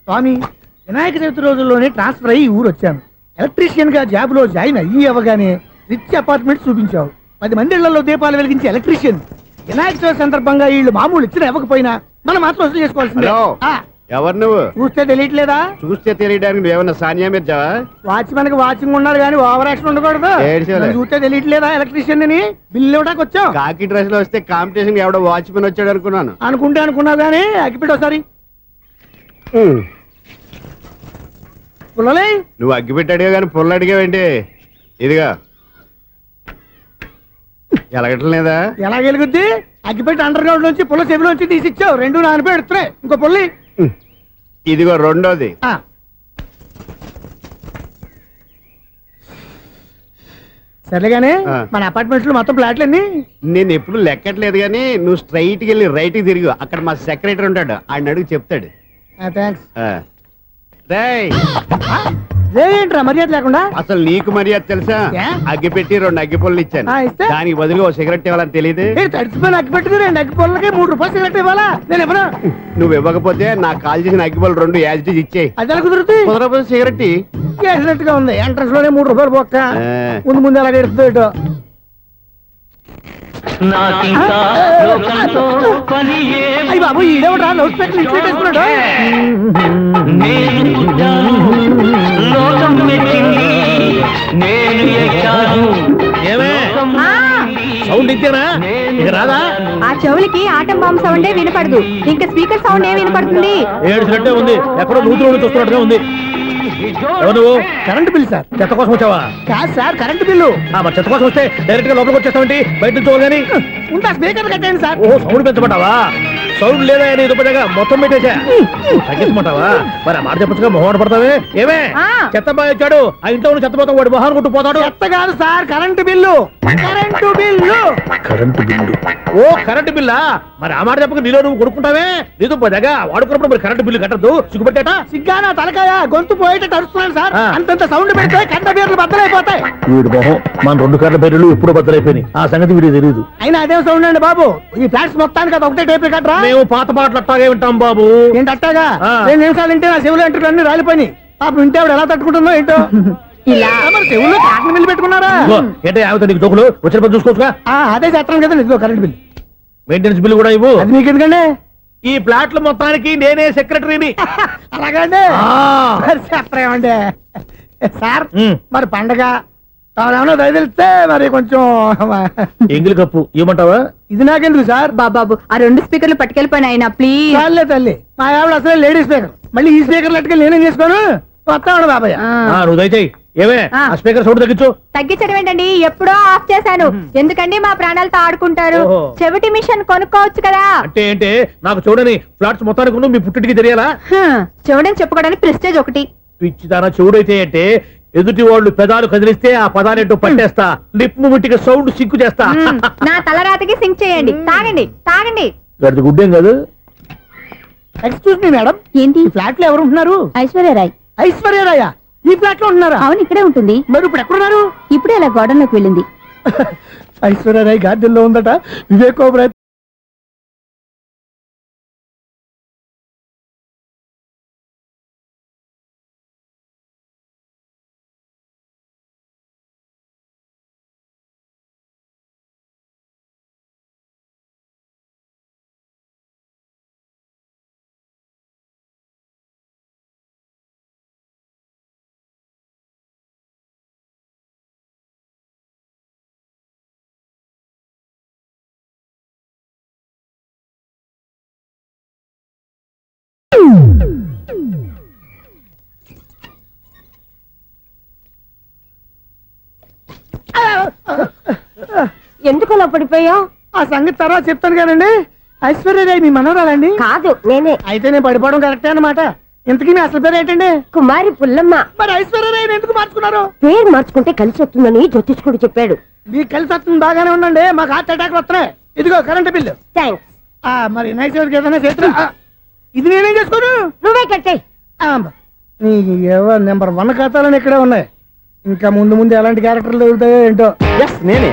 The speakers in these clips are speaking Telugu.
స్వామి, వినాయక చవితి రోజుల్లోనే ట్రాన్స్ఫర్ అయ్యి ఊరు వచ్చాను. ఎలక్ట్రీషియన్ గా జాబ్ లో జాయిన్ అయ్యి అవ్వగానే రిచ్ అపార్ట్మెంట్ చూపించావు. 10 మంది ఇళ్లలో దీపాలు వెలిగించే ఎలక్ట్రీషియన్. వినాయక చవితి సందర్భంగా వీళ్ళు మామూలు ఇచ్చిన ఇవ్వకపోయినా మనం మాత్రం వసూలు చేసుకోవాల్సిందే. ఎవరు నువ్వు? చూస్తే తెలియట్లేదా? చూస్తే తెలియడానికి నువ్వేమన్నా సానియా మీర్జావా? వాచ్మెన్ కి వాచింగ్ ఉన్నారు కానీ ఓవర్ యాక్షన్ ఉండకూడదు. చూస్తే తెలియట్లేదా ఎలక్ట్రీషియన్ అని? బిల్లు ఇవ్వడానికి వచ్చావు. కాకి డ్రెస్ లో వస్తే కాంపిటీషన్ ఎవడో వాచ్మెన్ వచ్చాడు అనుకున్నాను. అనుకున్నావు కానీ అగ్గిపెట్టి ఒకసారి. పుల్లలే, నువ్వు అగ్గిపెట్టి అడిగా కానీ పుల్ల అడిగావేంటి? ఇదిగా ఎలగట్లేదా? ఎలా వెలుగుద్ది? అగ్గిపెట్టి అండర్ గ్రౌండ్ నుంచి పుల్ల చెవిలోంచి తీసిచ్చావు. 2 నానపై ఎడుతున్నాయి. ఇంకో పుల్లి ఇదిగో రెండోది. సరేగానే మన అపార్ట్మెంట్స్ లో మొత్తం ఫ్లాట్లు అన్ని నేను ఎప్పుడు లెక్కట్లేదు కానీ నువ్వు స్ట్రైట్ కి వెళ్ళి రైట్ కి తిరిగి అక్కడ మా సెక్రటరీ ఉంటాడు, ఆయన అడుగు చెప్తాడు. థ్యాంక్స్. ఏంట్రా మర్యాద లేకుండా? అసలు నీకు మర్యాద తెలుసా? అగ్గి పెట్టి 2 అగ్గి పుల్లలు ఇచ్చాను, దానికి బదులుగా ఓ సిగరెట్ ఇవ్వాలని తెలియదు. తడిచిపోయిన అగ్గి పెట్టి 2 అగ్గి పుల్లలకి 3 రూపాయలు సిగరెట్ ఇవ్వాలా? నేను ఇవ్వను. నువ్వు ఇవ్వకపోతే నాకు కాల్ చేసిన అగ్గి పుల్లలు 2 యాజిటీజ్ ఇచ్చేయి. అది ఎలా కుదురుతుంది? కుదరకపోతే సిగరెట్ వేసినట్టుగా ఉంది. ఎంట్రన్స్ లోనే 3 రూపాయలు పోక్క. ముందు అలా ఎడుతుంది. అయ్యి బాబు, ఈడేవడా లౌడ్ స్పీకర్ ఇంట్లో వేసుకున్నాడు? సౌండ్ ఇచ్చారా? ఇక రాదా? ఆ చెవులకి ఆటం బాంబు సౌండే వినపడదు, ఇంకా స్పీకర్ సౌండ్ ఏ వినపడుతుంది? ఏడ్చినట్టే ఉంది, ఎక్కడో నూతులు చూస్తున్నట్టుగా ఉంది. ఎవరు? Current bill sir. చెత్త కోసం వచ్చావా? కాదు సార్, కరెంట్ బిల్లు. మరి చెత్త కోసం వస్తే డైరెక్ట్ గా లోపలికి వచ్చేస్తామంటే బయట నుంచి కానీ ఉంటా. స్పీకర్ కట్టండి సార్. ఓ సౌండ్ పెంచమంటావా? సౌండ్ లేదా అని దుప్పగా మొత్తం పెట్టేసా తగ్గించమంటావా? మరి ఆ మాట చెప్పచ్చుగా మొహం పడతావే. ఏమే చెత్త బాగా వచ్చాడు, ఆ ఇంట్లో ఉన్న చెత్త పోతాం, వాడు మొహాన్ని కొట్టు పోతాడు. చెత్త కాదు sir, current bill. Current bill. Current bill. ఓ కరెంటు బిల్లా? మరి ఆ మాట చెప్పక నీలో నువ్వు కొడుకుంటావే. నీతో పోదాగా వాడుకున్నప్పుడు మరి కరెంటు బిల్లు కట్టద్దు. సిగ్గుపెట్టేట సిగ్గానా తలకాయ గొంతు పోయేటట్టు అరుస్తున్నాను సార్. అంతంత సౌండ్ పెడితే కంట బీర్లు బద్దలైపోతాయి. వీడు మొహం మన 2 కర్ల బీర్లు ఎప్పుడు బద్దలైపోయినాయి. ఆ సంగతి వీడికి తెలియదు. అయినా అదే సౌండ్ అండి బాబు. ఈ ఫ్లాట్స్ మొత్తానికి అది ఒకటే టైప్ కట్టరా? మేము పాత పాటలు అట్టాగే వింటాం బాబు. ఏంటి అట్టాగా? 2 నిమిషాలు వింటే నా చెవులు ఎంటర్ అన్ని రాలిపోయి. పాపం వింటే ఆవిడ ఎలా తట్టుకుంటుందో ఏంటో. ఇలా మరి చెవుల్లో కాటన్ బిల్లు పెట్టుకున్నారా? ఏంటో యావత నీకు జోకులు వచ్చిన పని చూసుకోవచ్చుగా. అదే చేస్తాను కదా. ఇదిగో కరెంట్ బిల్. మెయింటెనెన్స్ బిల్లు కూడా ఇవ్వు. అది మీకు ఎందుకండి? ఈ ఫ్లాట్ల మొత్తానికి నేనే సెక్రటరీని. అలాగండి. చెప్పరేమండి సార్. మరి పండగ ఏమన్నా దయదలిస్తే మరి కొంచెం ఎంగిలి కప్పు ఇవ్వమంటావా? ఇది నాకెందుకు సార్? బాబాబు ఆ 2 స్పీకర్లు పట్టుకెళ్ళిపోయిన ఆయన ప్లీజ్. చాలే తల్లి, మా ఆవిడ అసలు లేడీ స్పీకర్. మళ్ళీ ఈ స్పీకర్లు అట్టుకెళ్ళి నేనేం చేసుకోను? వస్తాడు బాబాయ్. నువ్వు దయచేయి. ఏమే ఆ స్పీకర్ సౌండ్ తగ్గించు. తగ్గించడం ఏంటండి, ఎప్పుడో ఆఫ్ చేశాను. ఎందుకండి మా ప్రాణాలతో ఆడుకుంటారు? చెవిటి మిషన్ కొనుక్కోవచ్చు కదా. అంటే ఏంటే నాకు చూడని ఫ్లాట్స్ మొత్తానికి మీ పుట్టింటికి తెలియాలా? చెవుడని చెప్పుకోవడానికి ప్రెస్టేజ్ ఒకటి. పిచ్చిదానా చెవుడైతే అంటే ఎదుటి వాళ్ళు పెదాలు కదిలిస్తే ఆ పదాలేంటో పట్టేస్తా. లిప్ ముట్టికి సౌండ్ సింకు చేస్తా. నా తలరాతకి సింక్ చేయండి. తాగండి తాగండి. గడిచి గుడ్డేం కాదు. ఎక్స్క్యూజ్ మీ మేడం, ఏంటి? ఫ్లాట్ లో ఎవరు ఉంటున్నారు? ఐశ్వర్యరాయ్. ఐశ్వర్యరాయ ఈ ఫ్లాట్ లో ఉంటున్నారా? అవును, ఇక్కడే ఉంటుంది. మరి ఇప్పుడు ఎక్కడున్నారు? ఇప్పుడే అలా గోడౌన్లోకి వెళ్ళింది. ఐశ్వర్యరాయ్ గార్డెన్ లో ఉందట. వివేక్ ఓబరాయ్ ఎందుకు అలా పడిపోయావు? ఆ సంగతి తర్వాత చెప్తాను కానండి. ఐశ్వర్యరాయ్ మీ మనవరాలండి? కాదు, నేనే. అయితే నేను పడిపోవడం కరెక్టే అన్నమాట. ఇంతకీ మీ అసలు పేరు ఏంటండి? కుమారి పుల్లమ్మ. మరి ఐశ్వర్యరాయ్ ఎందుకు మార్చుకున్నారు? పేరు మార్చుకుంటే కలిసి వస్తుందని జ్యోతిష్కుడు చెప్పాడు. మీకు కలిసి వస్తుంది, బాగానే ఉండండి. మాకు హార్ట్ అటాక్ వస్తున్నాయి. ఇదిగో కరెంట్ బిల్లు. థ్యాంక్స్. మరి నైట్ ఏదైనా చేతులు ఇది నేనేం చేసుకోను? నువ్వే కట్టాయి. నెంబర్ 1 ఖాతాలని ఇక్కడే ఉన్నాయి. ఇంకా ముందు ముందు ఎలాంటి క్యారెక్టర్లు దొరుకుతాయో ఏంటో. నేనే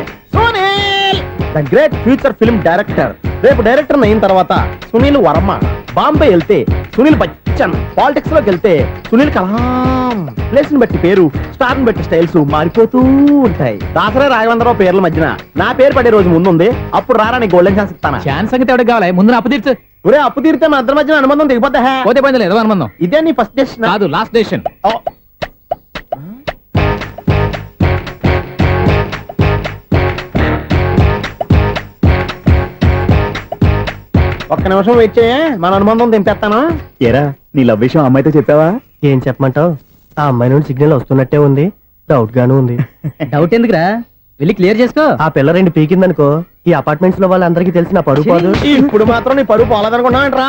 the great future film director. రేపు డైరెక్టర్ అయిన తర్వాత సునీల్ వర్మ బాంబే వెళ్తే సునీల్ క్వశ్చన్. పాలిటిక్స్ లోకి వెళ్తే సునీల్ కలాం ప్లేస్ ని బట్టి పేరు, స్టార్ ని బట్టి స్టైల్స్ మారిపోతూ ఉంటాయి. దాసరా రాఘవేంద్రరావు పేర్ల మధ్యన నా పేరు పడే రోజు ముందుంది. అప్పుడు రారా నీ గోల్డెన్ ఛాన్స్ ఇస్తానా? ఛాన్స్ సంగతి ఎవరికి కావాలి? ముందు నా అప్పు తీర్చు. ఒరే అప్పు తీరితే మన ఇద్దరి మధ్యన అనుబంధం దిగిపోతా. పోతే పోయింది లేదు అనుబంధం. ఇదే నీ ఫస్ట్ డెస్టినేషన్ కాదు, లాస్ట్ డెసిషన్. ఒక్క నిమిషం వెయిట్ చేయ, మన అనుబంధం దింపేస్తాను. ఏరా నీ లవ్ విషయం అమ్మాయితో చెప్పావా? ఏం చెప్పమంటావు? ఆ అమ్మాయి నుండి సిగ్నల్ వస్తున్నట్టే ఉంది, డౌట్ గాను ఉంది. డౌట్ ఎందుకురా, వెళ్ళి క్లియర్ చేసుకో. ఆ పిల్ల రెండు పీకిందనుకో, ఈ అపార్ట్మెంట్స్ లో వాళ్ళందరికీ తెలిసిన పరువు పోదు. ఇప్పుడు మాత్రం నీ పరువు పోలేదనుకున్నావంటరా?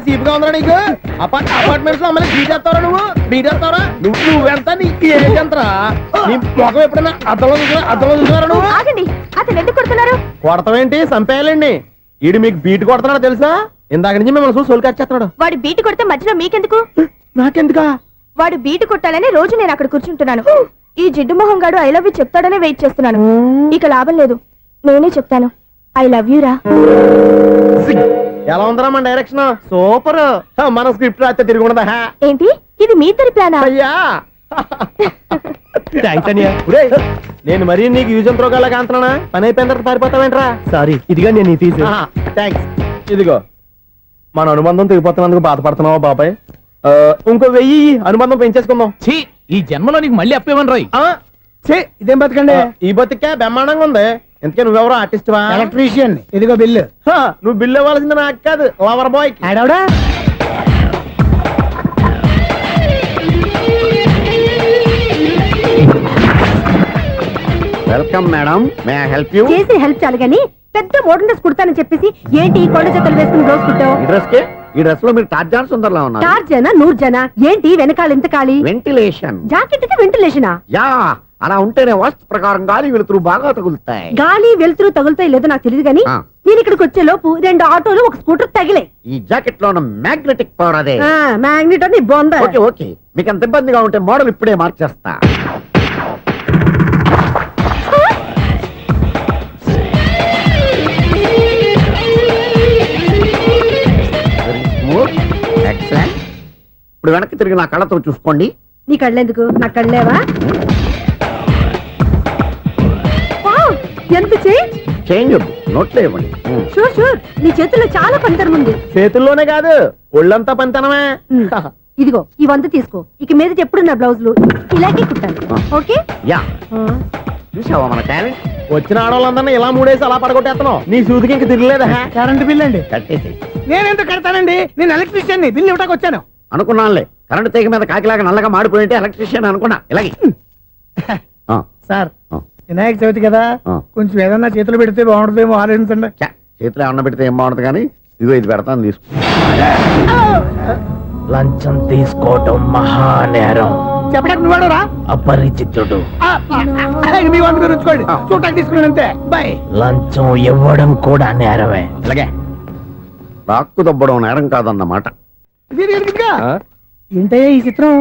సీపుగా ఉందా నీకు? అపార్ట్మెంట్స్ లో అమ్మాయి బీటేస్తావరా? బీటేస్తావరా? నువ్వెంత నీకు ఏంటంతరా? నీ ముఖం ఎప్పుడైనా అర్థంలో చూసారా నువ్వు? ఆగండి, అతను ఎందుకు కొడుతున్నారు? కొడతావేంటి? చంపేయాలండి. ఈడు మీకు బీట్ కొడుతున్నాడు తెలుసా? ఇందాక నుంచి మిమ్మల్ని చూసి సోల్ కచ్చేస్తున్నాడు. వాడు బీటు కొడితే మధ్యలో మీకెందుకు? నాకెందుకా? వాడు బీటు కొట్టాలని రోజు నేను అక్కడ కూర్చుంటున్నాను. ఈ జిడ్డు మొహం గాడు ఐ లవ్ యూ చెప్తాడనే వెయిట్ చేస్తున్నాను. ఇక లాభం లేదు, నేనే చెప్తాను ఐ లవ్ యూ రా. ఎలా ఉందరా మన డైరెక్షన్? సూపర్. మన స్క్రిప్ట్ రాస్తే తిరిగి ఉండదా? ఏంటి ఇది మీ ఇద్దరి ప్లానా? అయ్యా నేను మరీ నీకు యూజ్ అంత రోగాలకు అంటున్నా. పని అయిపోయిన తర్వాత పారిపోతావేంట్రా? సారీ, ఇదిగా నేను ఈ ఫీజు. థ్యాంక్స్. ఇదిగో మన అనుబంధం తెగిపోతున్నందుకు బాధపడుతున్నావా బాబాయ్? ఇంకో 1000 అనుబంధం పెంచేసుకుందాం. ఛీ, ఈ జన్మలో నీకు మళ్ళీ అప్పు ఇవ్వను రాయ్. ఇదేం బతకండి? ఈ బతికే బ్రహ్మాండంగా ఉంది. ఎందుకే నువ్వెవరో ఆర్టిస్ట్ వా? ఎలక్ట్రీషియన్. ఇదిగో బిల్లు. నువ్వు బిల్లు ఇవ్వాల్సింది నాకు కాదు, లవర్ బాయ్. ఆడవడా? Welcome madam, may I help you? చేసి హెల్ప్ చాలు గాని పెద్ద మోడల్ డ్రెస్ కుడతానని చెప్పేసి ఏంటి కొండ జతలు వేసుకుని బ్లౌజ్ కుట్టావు? ఈ డ్రెస్ కి, ఈ డ్రెస్ లో మీరు టార్జాన్ సుందర్లా ఉన్నారు. 4 జన 100 జన ఏంటి వెనకాల ఎంత ఖాళీ? వెంటిలేషన్. జాకెట్ కి వెంటిలేషనా? యా, అలా ఉంటేనే వాస్తు ప్రకారం గాలి వెలుతురు బాగా తగులుతాయి. గాలి వెలుతురు తగులుతాయి లేదో నాకు తెలియదు గాని ఆ. నేను ఇక్కడికి వచ్చే లోపు 2 ఆటోలు ఒక స్కూటర్ తగిలే. ఈ జాకెట్ లో ఉన్న మ్యాగ్నెటిక్ పవర్ అదే. మ్యాగ్నెట్ అని బొంద. ఓకే ఓకే, మీకు అంత ఇబ్బందిగా ఉంటే మోడల్ ఇప్పుడే మార్చేస్తా. ఎక్సలెంట్. ఇప్పుడు వెనక్కి తిరిగి నా కళ్ళతో చూసుకోండి. నీ కళ్ళెందుకు? నా కళ్ళేవా? వావ్, ఎంత చేంజ్. చేంజ్ వద్దు, నోట్లో ఇవ్వండి. షూర్ షూర్, నీ చేతుల్లో చాలా పంతరం ఉంది. చేతుల్లోనే కాదు, ఒళ్ళంతా పంతనమే. ఇదిగో ఈ 100 తీసుకో. ఇక మీద ఎప్పుడు నా బ్లౌజులు ఇలాగే కుట్టాను. ఓకే? యా, చూసావా మన టాలెంట్? వచ్చిన ఆడవాళ్ళందరినీ ఇలా మూడేసి అలా పడగొట్టేస్తున్నావు. నీ సూదికి ఇంక తిరగలేదా? కరెంట్ బిల్ అండి. కట్టేసి. నేనెందుకు కడతానండి? నేను ఎలక్ట్రీషియన్ ని. బిల్లు ఇవ్వడానికి వచ్చాను. అనుకున్నానులే, కరెంట్ తీగ మీద కాకిలాగా నల్లగా మాడిపోయింటే ఎలక్ట్రీషియన్ అనుకున్నా. ఇలాగే సార్, వినాయక చవితి కదా, కొంచెం ఏదన్నా చేతులు పెడితే బాగుంటుందేమో ఆలోచించండి. చేతిలో ఏమన్నా పెడితే ఏం బాగుంటుంది కానీ ఇదిగో ఇది పెడతాను, తీసుకో. లంచం తీసుకోవటం మహానేరం. చెప్పడానికి నువ్వాడు రా. అపరిచితుడు. మీ వంద మీరు ఉంచుకోండి, చూడటానికి తీసుకున్నాను అంతే. బాయ్. లంచం ఇవ్వడం కూడా నేరమే. ఇలాగే రాక్కు దబ్బడం నేరం కాదన్నమాట. ఏంటయ్యా ఈ చిత్రం?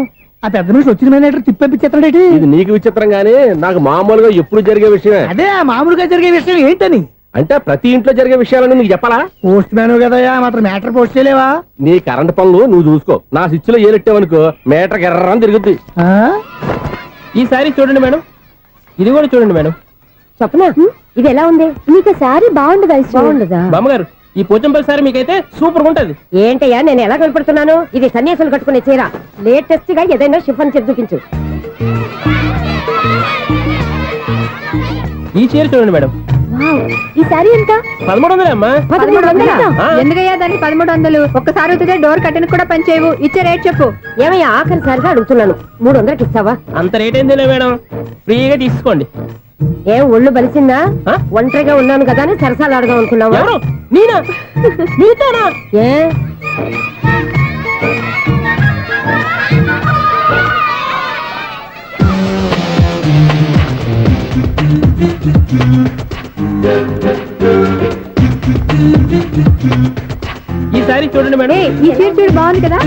ఆ పెద్ద నుంచి వచ్చిన మేనేటర్ తిప్పించేస్తాడేటి? ఇది నీకు విచిత్రం గానీ నాకు మామూలుగా ఎప్పుడు జరిగే విషయమే. అదే మామూలుగా జరిగే విషయం ఏంటని? అంటే ప్రతి ఇంట్లో జరిగే విషయాలని నీకు చెప్పాలా? పోస్ట్ మ్యాన్ కదయ్యా, మాత్రం మ్యాటర్ పోస్ట్ చేయలేవా? నీ కరెంట్ పనులు నువ్వు చూసుకో. నా స్విచ్ లో ఏలెట్టావనుకో మీటర్ ఎర్రని తిరుగుద్ది. ఈసారి చూడండి మేడం, ఇది కూడా చూడండి మేడం. చెప్పనా? ఇది ఎలా ఉంది? నీకు సారీ బాగుండదా? బాగుండదా? బామ్మగారు, ఈ పోచంపల్లి సారీ మీకైతే సూపర్ ఉంటది. ఏంటయ్యా నేను ఎలా కనపడుతున్నాను? ఇది సన్యాసులు కట్టుకునే చీర. లేటెస్ట్ గా ఏదైనా షిఫన్ చేసి చూపించు. ఈ చీర చూడండి మేడం. ఈ సారీ ఎంత? 1300 అమ్మా. 1300? ఎందుకయ్యా దాన్ని 1300? ఒక్కసారి అవుతుందే డోర్ కట్టను కూడా పనిచేయవు. ఇచ్చే రేట్ చెప్పు. ఏమయ్యా ఆఖరిసారిగా అడుగుతున్నాను, 300కి ఇస్తావా? అంత రేట్ ఏందిలే మేడం, ఫ్రీగా తీసుకోండి. ఏం ఒళ్ళు బలిసిందా? ఒంటరిగా ఉన్నాను కదా అని సరసాలు అడగా అనుకున్నావా? నేనా? నీతోనా? ఏ ఈ సారీ చూడండి మేడం. ఈ చీర చూడు, బాగుంది కదా?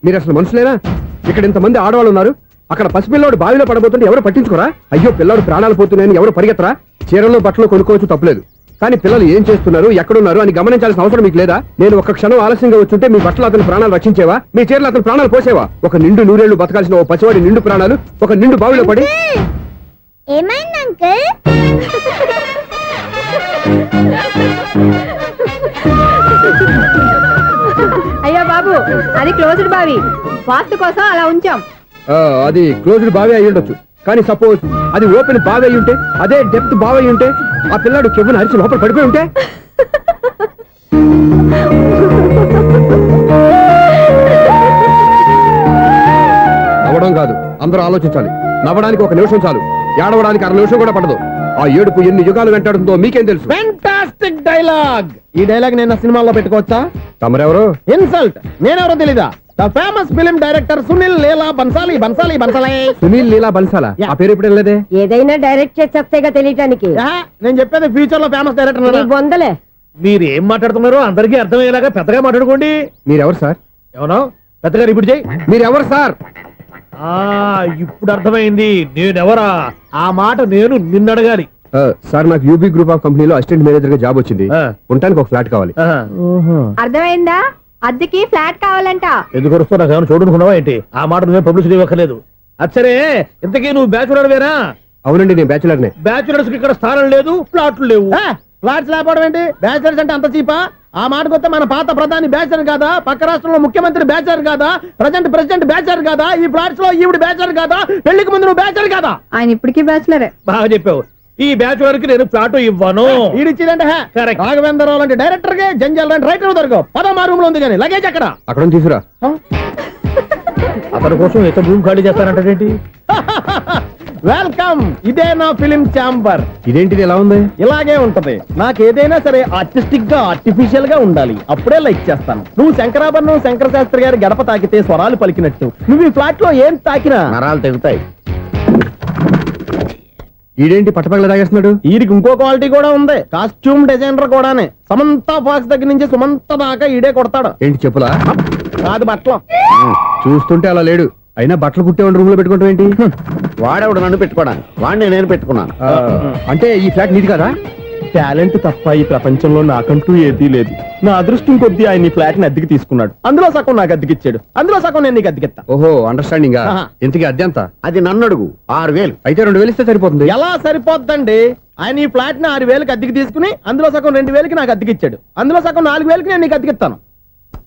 మీరు అసలు మనుషులేనా? ఇక్కడ ఇంతమంది ఆడవాళ్ళు ఉన్నారు, అక్కడ పసిపిల్లాడు బావిలో పడబోతుంటే ఎవరు పట్టించుకోరా? అయ్యో పిల్లాడు ప్రాణాలు పోతున్నాయని ఎవరు పరిగెత్తరా? చీరల్లో బట్టలు కొనుక్కోవచ్చు, తప్పలేదు. కానీ పిల్లలు ఏం చేస్తున్నారు, ఎక్కడున్నారు అని గమనించాల్సిన అవసరం మీకు లేదా? నేను ఒక్క క్షణం ఆలస్యంగా వచ్చుంటే మీ బట్టలు అతని ప్రాణాలు రక్షించేవా? మీ చీరలు అతని ప్రాణాలు పోసేవా? ఒక నిండు నూరేళ్లు బతకాల్సిన ఓ పసివాడి నిండు ప్రాణాలు ఒక నిండు బావిలో పడి. ఏమైంది అంకుల్? అయ్యో బాబు, అది క్లోజ్డ్ బావి, వాస్తు కోసం అలా ఉంచాం. అది క్లోజ్డ్ బావి అయి ఉండొచ్చు, కానీ సపోజ్ అది ఓపెన్ బావి అయి ఉంటే, అదే డెప్త్ బావి అయి ఉంటే, ఆ పిల్లాడు కెవ్వును అరిచి లోపల పడిపోయి ఉంటే. నవ్వడం కాదు, అందరూ ఆలోచించాలి. నవ్వడానికి ఒక నిమిషం చాలు, ఏడవడానికి అర నిమిషం కూడా పడదు. ఆ ఏడుపు ఎన్ని యుగాలు వెంటాడుతుందో మీకేం తెలుసు? Fantastic dialogue. ఈ డైలాగ్ నేను సినిమాలో పెట్టుకోవచ్చా? తమరెవరు? ఇన్సల్ట్. నేనెవరో తెలీదా? The famous film director Sunil Leela Bansali. Bansali Bansali Sunil Leela బన్సాలా? ఆ పేరు ఇప్పుడు లేదే. ఏదైనా డైరెక్ట్ చేసేస్తేగా తెలియటానికి. నేను చెప్పేది ఫ్యూచర్ లో ఫేమస్ డైరెక్టర్. బొందలే. మీరు ఏం మాట్లాడుతున్నారో అందరికీ అర్థమయ్యేలాగా పెద్దగా మాట్లాడుకోండి. మీరెవరు సార్? ఎవరో పెద్దగా రిపీట్ చేయి. మీరెవరు సార్? ఇప్పుడు అర్థమైంది నేనెవరా. ఆ మాట నేను నిన్ను అడగాలి. సార్, నాకు యూబీ గ్రూప్ ఆఫ్ కంపెనీలో అసిస్టెంట్ మేనేజర్ గా జాబ్ వచ్చింది. ఉండటానికి ఒక ఫ్లాట్ కావాలి. అర్థమైందా? అద్దెకి ఫ్లాట్ కావాలంట. ఎందుకు వస్తున్నా నాకు ఏమైనా చూడనుకున్నావా ఏంటి? ఆ మాట నువ్వే పబ్లిసిటీ ఇవ్వక్కర్లేదు. అచ్చరే, ఇంతకీ నువ్వు బ్యాచులర్ వేరా? అవునండి, నేను బ్యాచులర్ నే. బ్యాచులర్స్ కి ఇక్కడ స్థానం లేదు, ఫ్లాట్లు లేవు. ఫ్లాట్స్ లేకపోవడం ఏంటి? బ్యాచులర్స్ అంటే అంత చీపా? ఆ మాటకొస్తే మన పాత ప్రధాని బ్యాచర్ కాదా? పక్క రాష్ట్రంలో ముఖ్యమంత్రి బ్యాచర్ కాదా? ప్రెసిడెంట్ బ్యాచర్ కాదా? ఈ ఫ్లాట్స్ లో ఈవిడ బ్యాచర్ కాదా? పెళ్లికి ముందు నువ్వు బ్యాచర్ కాదా? ఆయన ఇప్పటికీ బ్యాచులరే. బాగా చెప్పావు. ఈ బ్యాచులర్ కి నేను ఫ్లాట్ ఇవ్వను. ఈడిచ్చిందంటే రాఘవేంద్రరావు లాంటి డైరెక్టర్ కి, జంజల్ లాంటి రైటర్ దొరకవు. పదమా రూమ్ లో ఉంది కానీ లగేజ్ అక్కడ. అక్కడ తీసుకురా. అతని కోసం ఎంత రూమ్ ఖాళీ చేస్తానంటే వెల్కమ్. ఇదే నా ఫిలిం ఛాంబర్. ఇదేంటిది ఎలా ఉంది? ఇలాగే ఉంటది. నాకు ఏదైనా సరే ఆర్టిస్టిక్ గా, ఆర్టిఫిషియల్ గా ఉండాలి. అప్పుడే లైక్ చేస్తాను. నువ్వు శంకరాభరణం శంకర శాస్త్రి గారి గడప తాకితే స్వరాలు పలికినట్టు నువ్వు ఈ ఫ్లాట్ లో ఏం తాకినా నరాలు తెగుతాయి. ఈడేంటి పట్టపగల తాగేస్తున్నాడు? వీరికి ఇంకో క్వాలిటీ కూడా ఉంది. కాస్ట్యూమ్ డిజైనర్ కూడానే. సమంత ఫాక్స్ దగ్గర నుంచి సుమంత దాకా ఈడే కొడతాడు. ఏంటి చెప్పులా? కాదు, బట్టలు. చూస్తుంటే అలా లేడు. అయినా బట్టలు కుట్టేవాడి రూమ్ లో పెట్టుకుంటాం ఏంటి? వాడేవాడు నన్ను పెట్టుకోవడానికి, వాడిని నేను పెట్టుకున్నాను. అంటే ఈ ఫ్లాట్ నీది కదా? టాలెంట్ తప్ప ఈ ప్రపంచంలో నాకంటూ ఏదీ లేదు. నా అదృష్టం కొద్దీ ఆయన ఈ ఫ్లాట్ ని అద్దెకి తీసుకున్నాడు. అందులో సగం నాకు అద్దెకిచ్చాడు, అందులో సగం నేను నీకు అద్దెకిస్తా. ఓహో, అండర్స్టాండింగ్. ఆహా. ఇంతకీ అద్దె ఎంత? అది నన్ను అడుగు. 6,000. అయితే 2,000 ఇస్తే సరిపోతుంది. ఎలా సరిపోద్దండి? ఆయన ఈ ఫ్లాట్ ని 6,000కి అద్దెకి తీసుకుని అందులో సగం 2,000కి నాకు అద్దెకిచ్చాడు. అందులో సగం 4,000కి నేను నీకు అద్దెకిస్తాను.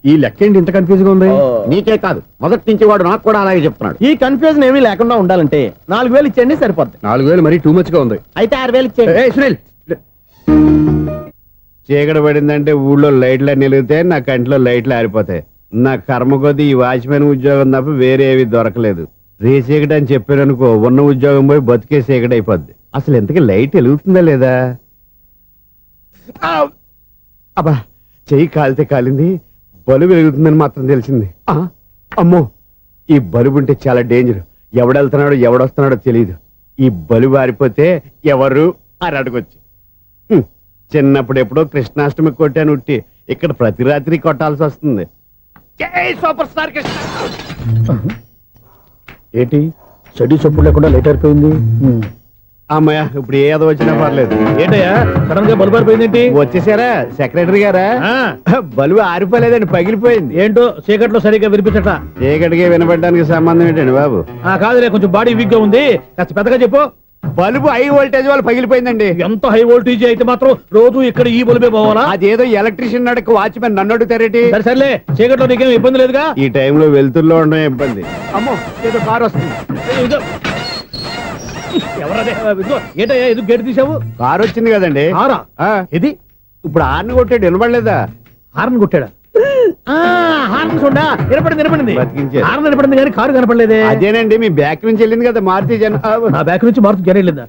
ఈ లెక్క ఏంటి ఇంత కన్ఫ్యూజ్ గా ఉంది? నీకే కాదు, మొదటి నుంచి వాడు నాకు కూడా అలాగే చెప్తున్నాడు. ఈ కన్ఫ్యూజన్ ఏమీ లేకుండా ఉండాలంటే 4,000 ఇచ్చేయండి, సరిపోద్ది. 4,000 మరీ టూ మచ్ గా ఉంది. అయితే 6,000 ఇచ్చేయండి. ఏయ్, సునీల్. చీకటి పడిందంటే ఊళ్ళో లైట్లు అన్ని వెలిగితే నా కంటిలో లైట్లు ఆరిపోతాయి. నా కర్మ కొద్దీ ఈ వాచ్మెన్ ఉద్యోగం తప్ప వేరే ఏవి దొరకలేదు. రేసీకటి అని చెప్పారనుకో, ఉన్న ఉద్యోగం పోయి బతికే చీకటి అయిపోద్ది. అసలు ఇంతకీ లైట్ వెలుగుతుందా లేదా? అబ్బా, చెయ్యి కాలితే కాలింది, బలుబు వెలుగుతుందని మాత్రం తెలిసింది. అమ్మో, ఈ బలుబు ఉంటే చాలా డేంజర్. ఎవడెళ్తున్నాడో ఎవడొస్తున్నాడో తెలియదు. ఈ బలుబు ఆరిపోతే ఎవరు అని అడగొచ్చు. చిన్నప్పుడు ఎప్పుడో కృష్ణాష్టమి కొట్టాను ఉట్టి, ఇక్కడ ప్రతి రాత్రి కొట్టాల్సి వస్తుంది. జై సూపర్ స్టార్ కృష్ణ. ఏంటి చెడు చెప్పుడు లేకుండా లేట్ అయిపోయింది? అమ్మయ్య, ఇప్పుడు ఏదో వచ్చినా పర్లేదు. ఏంటయ్యా సడన్ గా బల్బు అయిపోయింది? వచ్చేసారా సెక్రటరీ గారా? బలుబు ఆరిపోలేదండి, పగిలిపోయింది. ఏంటో చీకట్లో సరిగ్గా వినిపించట. చీకటికి వినపడడానికి సంబంధం ఏంటండి బాబు? కాదులే, కొంచెం బాడీ వీక్ గా ఉంది, కాస్త పెద్దగా చెప్పు. బల్బు హై వోల్టేజ్ వాళ్ళు పగిలిపోయిందండి. ఎంత హై వోల్టేజ్ అయితే మాత్రం రోజు ఇక్కడ ఈ బల్బే పోవాలా? అదేదో ఎలక్ట్రీషియన్ అడగ వాచ్మెన్ నన్ను అడుగుతారేటి? సరే సర్లే, చీకట్లో నీకేం ఇబ్బంది లేదుగా? ఈ టైంలో వెళ్తుల్లో ఉండడం ఇబ్బంది. అమ్మో, ఏదో కారు వస్తుంది. ఎవరదే? ఏంటయ్యా ఎందుకు గేట్ తీసావు? కారు వచ్చింది కదండి. కారా? ఇది ఇప్పుడు హార్న్ కొట్టాడు, వినపడలేదా? హార్న్ కొట్టాడా? హార్న్ చూడా వినపడింది. బతికించాడు. హార్న్ వినపడింది కానీ కారు కనపడలేదే. అదేనండి, మీ బ్యాక్ నుంచి వెళ్ళింది కదా మారుతి జన. నా బ్యాక్ నుంచి మారుతు జన వెళ్ళిందా?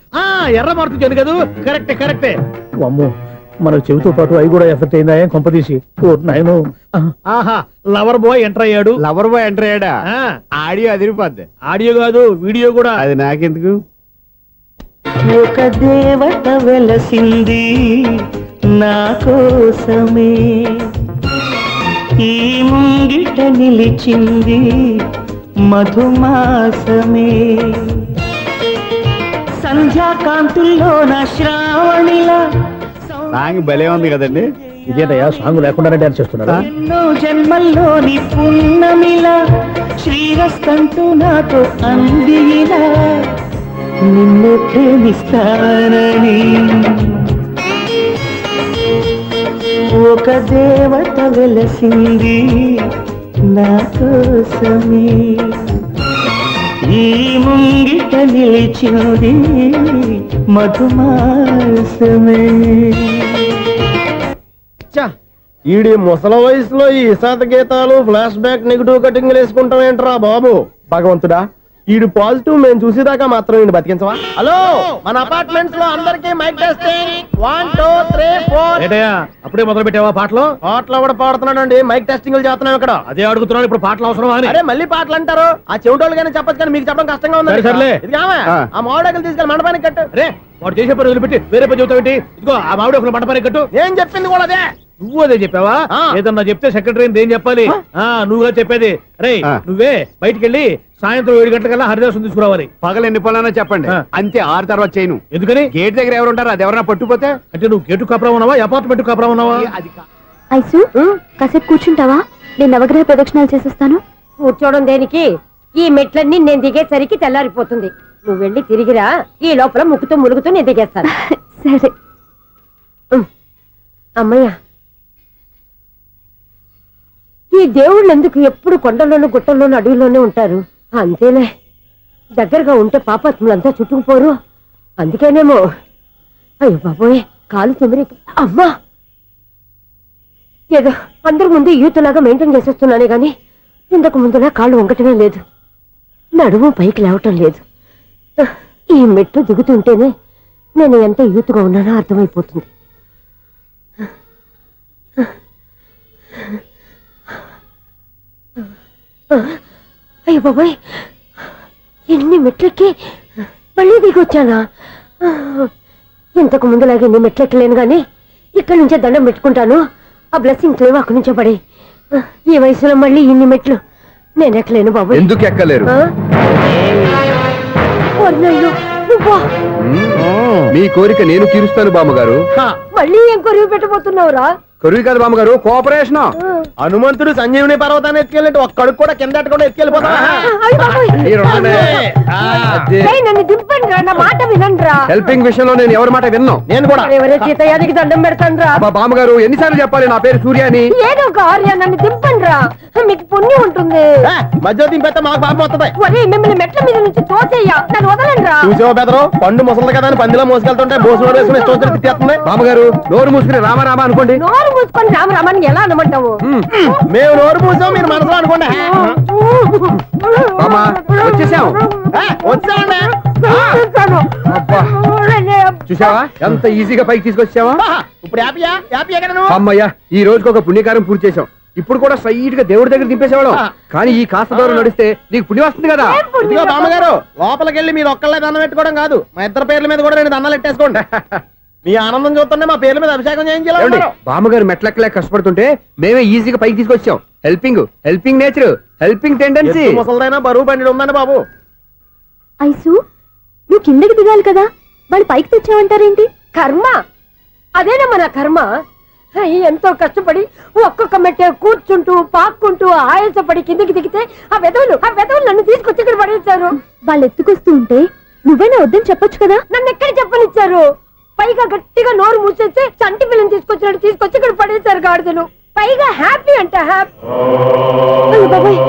ఎర్ర మారుతు జన కదా? కరెక్టే. అమ్మో, మన చెవితో పాటు అవి కూడా ఎఫెక్ట్ అయిందా? ఏం కొంపదీసి నాయను. ఆహా, లవర్ బాయ్ ఎంటర్ అయ్యాడు. లవర్ బాయ్ ఎంటర్ అయ్యాడా? ఆడియో అదిరిపోద్ది. ఆడియో కాదు, వీడియో కూడా. అది నాకెందుకు? ఒక దేవత వెలసింది నా కోసమే, ఈ ముంగిట నిలిచింది మధుమాసమే సంధ్యాకాంతుల్లో నా శ్రావణిలా సాంగ్ భలే ఉంది కదండి. ఇదేంటయ్యా సాంగ్ లేకుండానే డాన్స్ చేస్తున్నారా? ఎన్నో జన్మల్లోని పున్నమిలా శ్రీరస్తంటూ నాతో అందిలా నిన్ను ప్రేమిస్తానని ఒక దేవత వెలసింది నా కోసమే ఈ ముంగిట నిలిచింది మధుమాసమే. ఈడి ముసల వయసులో ఈ ఇసాత గీతాలు ఫ్లాష్ బ్యాక్ నెగిటివ్ కటింగ్ వేసుకుంటాం ఏంట్రా బాబు? భగవంతుడా, ఈడు పాజిటివ్ మేము చూసేదాకా మాత్రం ఈయన బతికించవా? హలో, మన అపార్ట్మెంట్స్ లో అందరికీ మైక్ టెస్టింగ్ 1 2 3 4. ఏంటయ్యా అప్పుడే మొదలు పెట్టావా పాటలు? పాటలు కూడా పాడుతున్నాడు అండి, మైక్ టెస్టింగ్ చేస్తున్నాం ఇక్కడ. అదే అడుగుతున్నాను, ఇప్పుడు పాటలు అవసరమా అని. అరే మళ్ళీ పాటలు అంటారు, ఆ చెవిటోళ్ళు కానీ చెప్పచ్చు కానీ మీకు చెప్పడం కష్టంగా ఉంది. సరే, సర్లే. ఇది ఆమె, ఆ. ఆ మామిడాకులు తీసుకెళ్ళి మండపానికి కట్టు. రే వాడు చేసే పని వదిలిపెట్టి వేరే పని చెబుతావేంటి? ఇదిగో ఆ మామిడి ఒకరు మంటపానికి కట్టు. నేను చెప్పింది కూడా అదే. నువ్వు అదే చెప్పావా? ఆ. ఏదన్నా చెప్తే సెక్రటరీ ఏం చెప్పాలి? నువ్వుగా చెప్పేది. రే ఆ. నువ్వే బయటికి వెళ్ళి సాయంత్రం 7 గంటలకల్లా హరిదాసం తీసుకురావాలి. పగలు ఎన్ని పనులన్నా చెప్పండి, ఆ. అంతే. 6 తర్వాత చేయను. ఎందుకని? గేట్ దగ్గర ఎవరు ఉంటారు, అది ఎవరైనా పట్టుపోతే అంటే నువ్వు గేటు కాపురం ఉన్నావా, అపార్ట్మెంట్ కాపురం ఉన్నావా? అది ఐసు కాసేపు కూర్చుంటావా? నేను నవగ్రహ ప్రదక్షిణాలు చేసేస్తాను. కూర్చోవడం దేనికి? ఈ మెట్లన్నీ నేను దిగేసరికి తెల్లారిపోతుంది. నువ్వు వెళ్ళి తిరిగిరా, ఈ లోపల ముక్కుతూ ములుగుతూ నేను దిగేస్తాను. సరే. అమ్మయ్య, ఈ దేవుళ్ళు ఎందుకు ఎప్పుడు కొండల్లోనూ గుట్టల్లోనూ అడవిలోనే ఉంటారు? అంతేలే, దగ్గరగా ఉంటే పాపాత్ములంతా చుట్టుకుపోరు. అందుకేనేమో. అయ్యో బాబోయ్, కాలు తిమిరి. అమ్మా, ఏదో అందరి ముందు యూత్లాగా మెయింటైన్ చేసేస్తున్నానే గాని ఇంతకు ముందులా కాళ్ళు వంకటమే లేదు, నడుము పైకి లేవటం లేదు. ఈ మెట్లు దిగుతుంటేనే నేను ఎంత యూత్గా ఉన్నానో అర్థమైపోతుంది. అయ్యో బాబాయ్, ఎన్ని మెట్లెక్కి మళ్ళీ దిగొచ్చానా? ఇంతకు ముందులాగే ఎన్ని మెట్లెక్కలేను గాని ఇక్కడి నుంచే దండం పెట్టుకుంటాను. ఆ బ్లెస్సింగ్ లేవు అక్కడి నుంచే పడే. ఈ వయసులో మళ్ళీ ఇన్ని మెట్లు నేను ఎక్కలేను బాబు. ఎందుకు ఎక్కలేరు? మీ కోరిక నేను తీరుస్తాను బామ్మగారు. మళ్ళీ ఏం కొరివి పెట్టబోతున్నావురా? కొరివి కాదు బామ్మగారు, కోఆపరేషన్. హనుమంతుడు సంజీవుని పర్వతాన్ని ఎత్తుకెళ్ళినట్టు ఒక్కడికి కూడా కింద ఎట్టకుండా ఎత్తుకెళ్ళిపోతా. నన్ను దింపండి రా, నా మాట వినండి. హెల్పింగ్ విషయంలో నేను ఎవరి మాట విన్నాను. నేను కూడా ఎవరే సీతయ్యానికి దండం పెడతాను రా. బామ్మగారు ఎన్నిసార్లు చెప్పాలి నా పేరు సూర్య అని? ఏదో ఒక ఆర్య, నన్ను దింపండి రా, మీకు పుణ్యం ఉంటుంది. మధ్య దింపేస్తే మాకు పాపం వస్తుంది. ఒరే, మిమ్మల్ని మెట్ల మీద నుంచి తోసేయ్యా, నన్ను వదలండి రా. చూసావా బెదరు, పండు ముసలి కదా అని పందిలో మోసుకెళ్తుంటే భోజనం వేసుకుని ఇష్టం వచ్చినట్టు తిట్టేస్తుంది. బామ్మగారు నోరు మూసుకుని రామారామా అనుకోండి. నోరు మూసుకొని రామరామాన్ని ఎలా అనమంటావు? మేము నోరు మూసాం, మీరు మనసులో అనుకోండి. బామ్మ, వచ్చేసాం. వచ్చామండి. అబ్బా, చూసావా ఎంత ఈజీగా పైకి తీసుకొచ్చావా? ఇప్పుడు హ్యాపీయా? హ్యాపీయా కదా నువ్వు? అమ్మయ్యా, ఈ రోజుకి ఒక పుణ్యకారం పూర్తి చేసాం. ఇప్పుడు కూడా స్ట్రైట్ గా దేవుడి దగ్గర దింపేసేవాళ్ళం. కానీ ఈ కాస్త దూరం నడిస్తే నీకు పుణ్యం వస్తుంది కదా. ఇదిగో బామ్మగారు, లోపలికి వెళ్ళి మీరు ఒక్కళ్ళే దండం పెట్టుకోవడం కాదు, మా ఇద్దరు పేర్ల మీద కూడా నేను దండాలు పెట్టేసుకోండి. మీ ఆనందం చూస్తుంటే మా పేర్ల మీద అభిషేకం చేయించాలి. బామ్మగారు మెట్లెక్కలే కష్టపడుతుంటే మేమే ఈజీగా పైకి తీసుకొచ్చాం. Helping nature, helping tendency. ముసలిదైనా బరువు బండి ఉందండి బాబు. ఐసు నువ్వు కిందకి దిగాలి కదా, వాళ్ళు పైకి తెచ్చావంటారేంటి? కర్మ, అదేనమ్మా నా కర్మ. ఎంతో కష్టపడి ఒక్కొక్క మెట్టే కూర్చుంటూ పాక్కుంటూ ఆయాసపడి కిందకి దిగితే ఆ వెధవులు నన్ను తీసుకొచ్చి ఇక్కడ పడేశారు. వాళ్ళు ఎత్తుకొస్తూ ఉంటే నువ్వేనా వద్దని చెప్పొచ్చు కదా. నన్ను ఎక్కడ చెప్పనిచ్చారు? పైగా గట్టిగా నోరు మూసేస్తే చంటి పిల్లని తీసుకొచ్చినట్టు తీసుకొచ్చి ఇక్కడ పడేశారు గాడిదలు. పైగా హ్యాపీ అంట హ్యాపీ. బాబాయ్,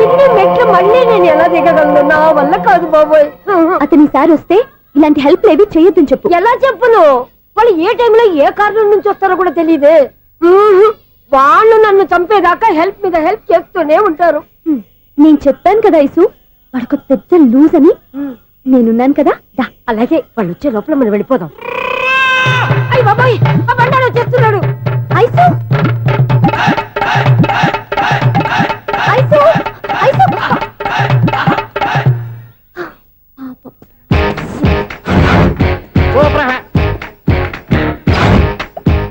ఇన్ని మెట్లు మళ్ళీ నేను ఎలా దిగగలను? నా వల్ల కాదు బాబోయ్. అతని సార్ వస్తే ఇలాంటి హెల్ప్ ఏవి చేయొద్దని చెప్పు. ఎలా చెప్పును? వాళ్ళు ఏ టైంలో ఏ కారణం నుంచి వస్తారో కూడా తెలియదే. వాళ్ళు నన్ను చంపేదాకా హెల్ప్ మీద హెల్ప్ చేస్తూనే ఉంటారు. నేను చెప్పాను కదా ఐసు, వాడొక పెద్ద లూజ్ అని. నేనున్నాను కదా. అలాగే, వాళ్ళు వచ్చే లోపల మనం వెళ్ళిపోదాం. అయ్య బాబాయ్, ఆ బండారు వచ్చేస్తున్నాడు. ఐసు ఐసు ఐసు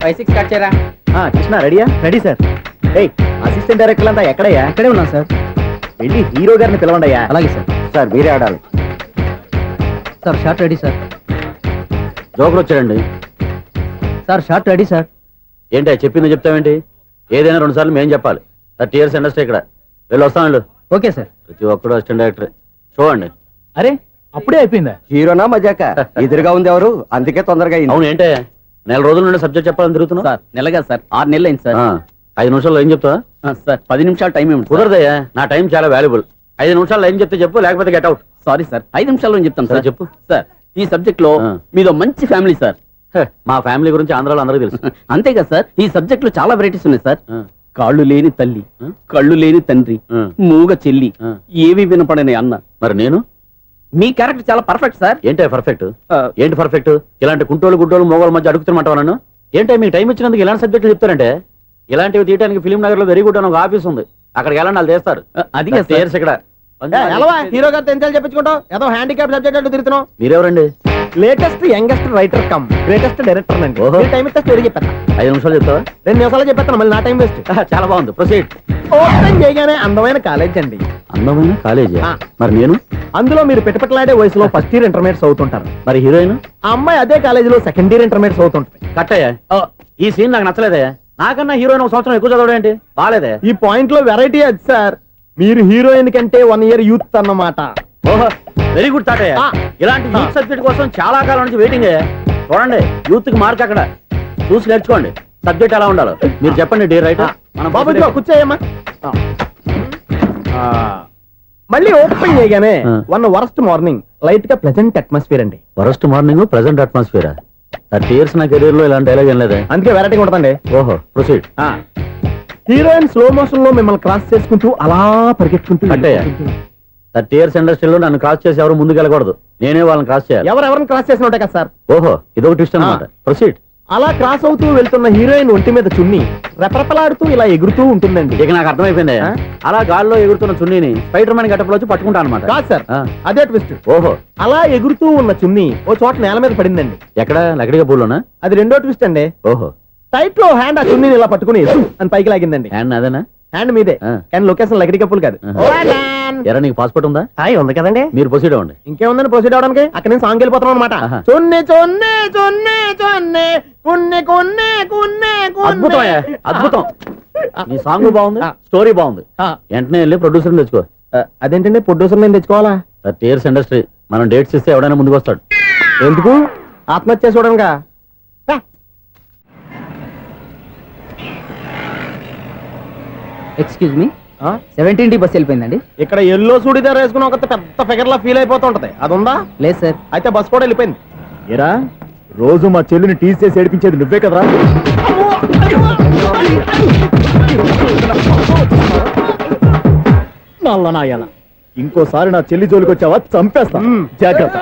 5-6 కట్ చేయరా. కృష్ణ రెడీయా? Ready sir. అసిస్టెంట్ డైరెక్టర్ అంతా ఎక్కడయ్యా? ఇక్కడే ఉన్నాం సార్. వెళ్ళి హీరో గారిని పిలవండి అయ్యా. అలాగే సార్. సార్ మీరే ఆడాలి. Sir shot ready sir. Joker వచ్చాడండి. Sir shot ready sir. ఏంటి చెప్పింది చెప్తావేంటి? ఏదైనా 2 సార్లు మేం చెప్పాలి. 30 years ఇండస్ట్రీ ఇక్కడ. వెళ్ళి వస్తాం వెళ్ళు. Okay sir. ప్రతి ఒక్కడు అసిస్టెంట్ డైరెక్టర్. చూడండి. అరే అప్పుడే అయిపోయిందా? హీరోనా మజాక? ఎదురుగా ఉంది ఎవరు, అందుకే తొందరగా అయింది. అవును ఏంటే నెల రోజుల నుండి సబ్జెక్ట్ చెప్పాలని తిరుగుతున్నావు? సార్ నెలగా సార్ 6 నెలలు అయింది సార్. 5 నిమిషాల్లో ఏం చెప్తావా? సార్ 10 నిమిషాలు టైం ఏమిటి? కుదరదయ్యా, నా టైం చాలా వాల్యుబుల్. 5 నిమిషాల్లో ఏం చెప్తే చెప్పు, లేకపోతే గెట్ అవుట్. సారీ సార్, 5 నిమిషాల్లో చెప్తాను సరే, సార్. చెప్పు. సార్ ఈ సబ్జెక్ట్ లో ఆ. మీదో మంచి ఫ్యామిలీ సార్. మా ఫ్యామిలీ గురించి ఆంధ్రాలో అందరికీ తెలుసు. అంతేగా సార్, ఈ సబ్జెక్ట్ లో చాలా వెరైటీస్ ఉన్నాయి సార్. ఆ. కాళ్ళు లేని తల్లి, ఆ. కళ్ళు లేని తండ్రి, ఆ. మూగ చెల్లి, ఆ. ఏవి వినపడని అన్న. మరి నేను మీ క్యారెక్టర్ చాలా పర్ఫెక్ట్ సార్. ఏంటే పర్ఫెక్ట్? ఆ. ఏంటి పర్ఫెక్ట్? ఇలాంటి కుంటోలు గుడ్డోలు మోగోళ్ళ మధ్య అడుగుతున్నమాట నన్ను. ఏంటంటే మీకు టైం ఇచ్చినందుకు ఇలాంటి సబ్జెక్టులు చెప్తారంటే? ఇలాంటివి తీయడానికి ఫిలిం నగర్ లో వెరీ గుడ్ అని ఒక ఆఫీస్ ఉంది. అక్కడికి వెళ్ళండి, వాళ్ళు చేస్తారు. అది కాదు సార్. ఇక్కడ హీరో గారు తెంచాలి చెప్పించుకుంటావు ఏదో హ్యాండిక్యాప్ సబ్జెక్ట్ అంటూ తిరుగుతున్నావు. మీరెవరండి? Latest youngest writer cum greatest director అండి. ఓహో. టైం ఇస్తే స్టోరీ చెప్పేస్తా. 5 నిమిషాలు చెప్తావా? 2 నిమిషాలు చెప్పేస్తాను, మళ్ళీ నా టైం వేస్ట్. చాలా బాగుంది, ప్రొసీడ్. ఓపెన్ చేయగానే అందమైన కాలేజ్ అండి. అందమైన కాలేజీ. ఆ. మరి నేను? అందులో మీరు పెట్టుపట్లాడే వయసులో ఫస్ట్ ఇయర్ ఇంటర్మీడియట్స్ అవుతుంటారు. మరి హీరోయిన్? ఆ అమ్మాయి అదే కాలేజీలో సెకండ్ ఇయర్ ఇంటర్మీడియట్స్ అవుతుంటుంది. కట్టయ్యా, ఈ సీన్ నాకు నచ్చలేదే. నాకన్నా హీరోయిన్ ఒక సంవత్సరం ఎక్కువ చదవడం ఏంటి? బాలేదే. ఈ పాయింట్ లో వెరైటీ అది సార్, మీరు హీరోయిన్ కంటే 1 year యూత్ అన్నమాట. ఓహో, వెరీ గుడ్ తాటయ్య. ఆ. ఇలాంటి యూత్ సబ్జెక్ట్ కోసం చాలా కాలం నుంచి వెయిటింగ్. చూడండి, యూత్ కి మార్క్ అక్కడ చూసి నేర్చుకోండి. సబ్జెక్ట్ ఎలా ఉండాలో మీరు చెప్పండి. డీర్ రైటర్ మనం బాబు ఇదిగో కూర్చోయమ్మా. మళ్ళీ ఓపెన్ చేయగానే ఆ. 1 worst మార్నింగ్, లైట్ గా ప్లెజెంట్ అట్మాస్ఫియర్ అండి. Worst morning, present atmosphere. 30 years నా కెరీర్ లో ఇలాంటి డైలాగ్ ఏం లేదే. అందుకే వెరైటీ ఉంటుందండి. ఓహో, ప్రొసీడ్. హీరోయిన్ స్లో మోషన్ లో మిమ్మల్ని క్రాస్ చేసుకుంటూ అలా పరిగెట్టుకుంటూ కట్టయ్య, 30 years ఇండస్ట్రీలో నన్ను క్రాస్ చేసి ఎవరు ముందుకు వెళ్ళకూడదు. నేనే వాళ్ళని క్రాస్ చేయాలి. ఎవరెవరిని క్రాస్ చేసిన ఉంటాయి కదా సార్. ఓహో, ఇదొక ట్విస్ట్ అన్నమాట. ప్రొసీడ్. అలా క్రాస్ అవుతూ వెళ్తున్న హీరోయిన్ ఒంటి మీద చున్ని రెపరెపలాడుతూ ఇలా ఎగురుతూ ఉంటుందండి. ఇక నాకు అర్థమైపోయింది. ఆ? అలా గాల్లో ఎగురుతున్న చున్నీని స్పైడర్ మ్యాన్ గట్టపులో వచ్చి పట్టుకుంటా అనమాట. కాదు సార్, ఆ. అదే ట్విస్ట్. ఓహో, అలా ఎగురుతూ ఉన్న చున్ని ఓ చోట నేల మీద పడిందండి. ఎక్కడ? లకడిగా పూలోనా? అది రెండో ట్విస్ట్ అండి. ఓహో, టైట్ లో హ్యాండ్ ఆ చున్నీని ఇలా పట్టుకుని సు అని పైకి లాగిందండి. హ్యాండ్ అదేనా? హ్యాండ్ మీదే, ఆ. కానీ లొకేషన్ లకడి కప్పులు కాదు. ఆహా. ఎరా, నీకు పాస్పోర్ట్ ఉందా? హాయ్ ఉంది కదండి. మీరు ప్రొసీడ్ అవ్వండి. ఇంకేముందని ప్రొసీడ్ అవడానికి? అక్కడ నేను సాంగ్ వెళ్ళిపోతాం అనమాట. ఆహా. చున్ని చున్ని చున్ని చున్ని కున్ని కున్ని కున్ని అద్భుతం అయ్యా, అద్భుతం. నీ సాంగ్ బాగుంది, ఆ. స్టోరీ బాగుంది. ఆ. వెంటనే వెళ్ళి ప్రొడ్యూసర్ తెచ్చుకో. అదేంటండి ప్రొడ్యూసర్ నేను తెచ్చుకోవాలా? 30 years ఇండస్ట్రీ, మనం డేట్స్ ఇస్తే ఎవడైనా ముందుకు వస్తాడు. ఎందుకు? ఆత్మహత్య చూడనుగా. Excuse me, 17D bus వెళ్ళిపోయిందండి. ఇక్కడ ఎల్లో చూడిదార్ వేసుకుని ఒక పెద్ద ఫిగర్ లా ఫీల్ అయిపోతూ ఉంటది, అది ఉందా? లేదు సార్. అయితే బస్ కూడా వెళ్ళిపోయింది. ఏరా, రోజు మా చెల్లిని టీస్ చేసి ఏడిపించేది నువ్వే కదరా? నల్ల నాయాల, ఇంకోసారి నా చెల్లి జోలికి వచ్చావా చంపేస్తా. జాగ్రత్త.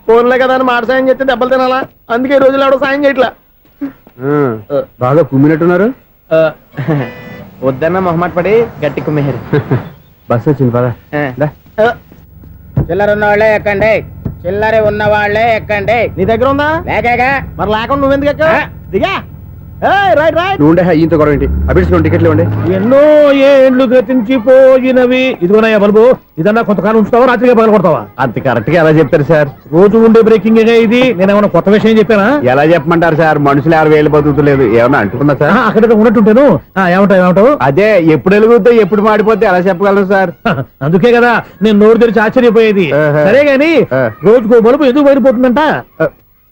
ఫోన్లే కదా అని మాట సాయం చేస్తే దెబ్బలు తినాలా? అందుకే ఈ రోజులు ఎవడో సాయం చేయట్లా. బాగా కుమ్మినట్టున్నారు. వద్దన్న మొహమాట పడి గట్టి కుమ్మేహారు. బస్ వచ్చింది పదా. చిల్లర ఉన్న వాళ్ళే ఎక్కండి, చిల్లర ఉన్న వాళ్ళే ఎక్కండి. నీ దగ్గర ఉందా? లేకగా. మరి లేకుండా నువ్వెందుకు ఎక్క? దిగా. Right right. నువ్వు ఈయంతో గొడవ ఏంటి? అభిడ్స్ టికెట్లు ఇవ్వండి. ఎన్నో ఏండ్లు గతించిపోయినవి. ఇదిగోనయ్యా బల్బు, ఇదన్నా కొంతకాలం ఉంచుతావా, రాత్రిగా పగల కొడతావా? అంత కరెక్ట్ గా ఎలా చెప్తారు సార్? రోజు ఉండే బ్రేకింగ్ ఇది. నేనేమన్నా కొత్త విషయం చెప్పానా? ఎలా చెప్పమంటారు సార్? మనుషులు 60 వేలు బతుకుతలేదు. ఏమన్నా అంటున్నా సార్? అక్కడ ఉన్నట్టుంటాను. ఏమంటావు? అదే, ఎప్పుడు వెలుగుద్దో ఎప్పుడు మాడిపోతే ఎలా చెప్పగలను సార్? అందుకే కదా నేను నోరు తెరిచి ఆశ్చర్యపోయేది. ఆహా. సరే గాని ఆ. రోజుకో బలుపు ఎందుకు బయటపోతుందంట?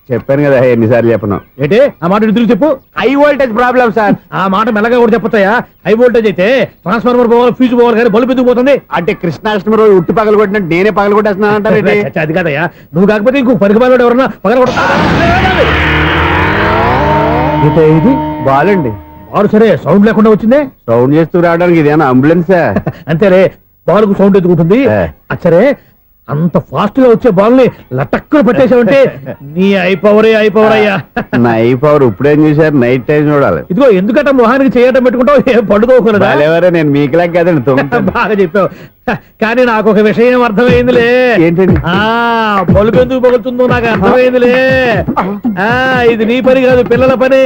చెప్పాను కదా ఎన్నిసార్లు చెప్పను. ఏంటే ఆ మాట ఎదురు చెప్పు. High voltage problem sir. ఆ మాట మెల్లగా కూడా చెప్పొచ్చాయా? హై వోల్టేజ్ అయితే ట్రాన్స్ఫార్మర్ పోవాలి, ఫ్యూజ్ పోవాలి, కానీ బల్బు ఎందుకు పోతుంది? అంటే కృష్ణాష్టమి రోజు ఉట్టి పగలు కొట్టినట్టు నేనే పగలు కొట్టేస్తున్నానంటారు. చచ్చా, అది కాదయ్యా. నువ్వు కాకపోతే ఇంకో పరిగణలో ఎవరన్నా పగల కొడతా. ఇది బాలండి. బారు సరే, సౌండ్ లేకుండా వచ్చిందే. సౌండ్ చేస్తూ రావడానికి ఇదేనా అంబులెన్సా? అంతేలే, బాలుకు సౌండ్ ఎదుగుతుంది. ఏ. సరే, అంత ఫాస్ట్ గా వచ్చే బాల్ ని లటక్కున పట్టేసావంటే నీ అయిపోవరే అయిపోవరయ్యా. నైట్ పవర్ ఇప్పుడేం చూసారు, నైట్ టైం చూడాలి. ఇదిగో ఎందుకంటే మొహానికి చేయటం పెట్టుకుంటావు, ఏం పండుకోకూడదా? ఎవరే నేను మీకులాగా కదండి తొమ్మిది. బాగా చెప్పావు. కానీ నాకు ఒక విషయం అర్థమైందిలే. ఏంటండి? బల్బు ఎందుకు పగులుతుందో నాకు అర్థమైందిలే. ఇది నీ పని కాదు, పిల్లల పని.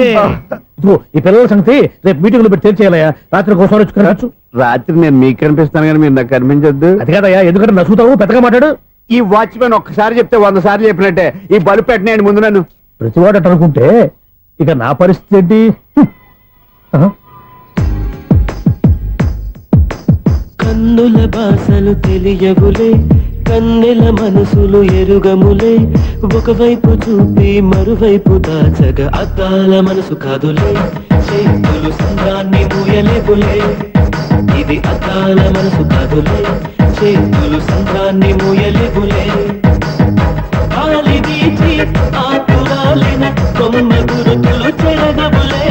ఇదిగో ఈ పిల్లల సంగతి రేపు మీటింగ్ లో పెట్టి తెలిసేయాలయ్యా. రాత్రి కోసం వచ్చుకోవచ్చు. రాత్రి నేను మీకు కనిపిస్తాను కానీ మీరు నాకు కనిపించొద్దు. అది కాదయ్యా, ఎందుకంటే నసుగుతావు, పెద్దగా మాట్లాడు. ఈ వాచ్మెన్ ఒక్కసారి చెప్తే 100 సార్లు చెప్పినట్టే. ఈ బల్బు పెట్టినాయండి ముందు నన్ను. ప్రతివాడట అనుకుంటే ఇక నా పరిస్థితి ఏంటి? కన్నుల భాషలు తెలియవులే, కన్నెల మనసులు ఎరుగములే, ఒకవైపు చూపి మరువైపు దాచగ అద్దాల మనసు కాదులే, చేతులు సంద్రాన్ని మూయలేవులే, ఇది అద్దాల మనసు కాదులే, చేతులు సంద్రాన్ని మూయలేవులే, గాలి వీచి ఆకురాలిన కొమ్మ గురుతులు చెరగవులే,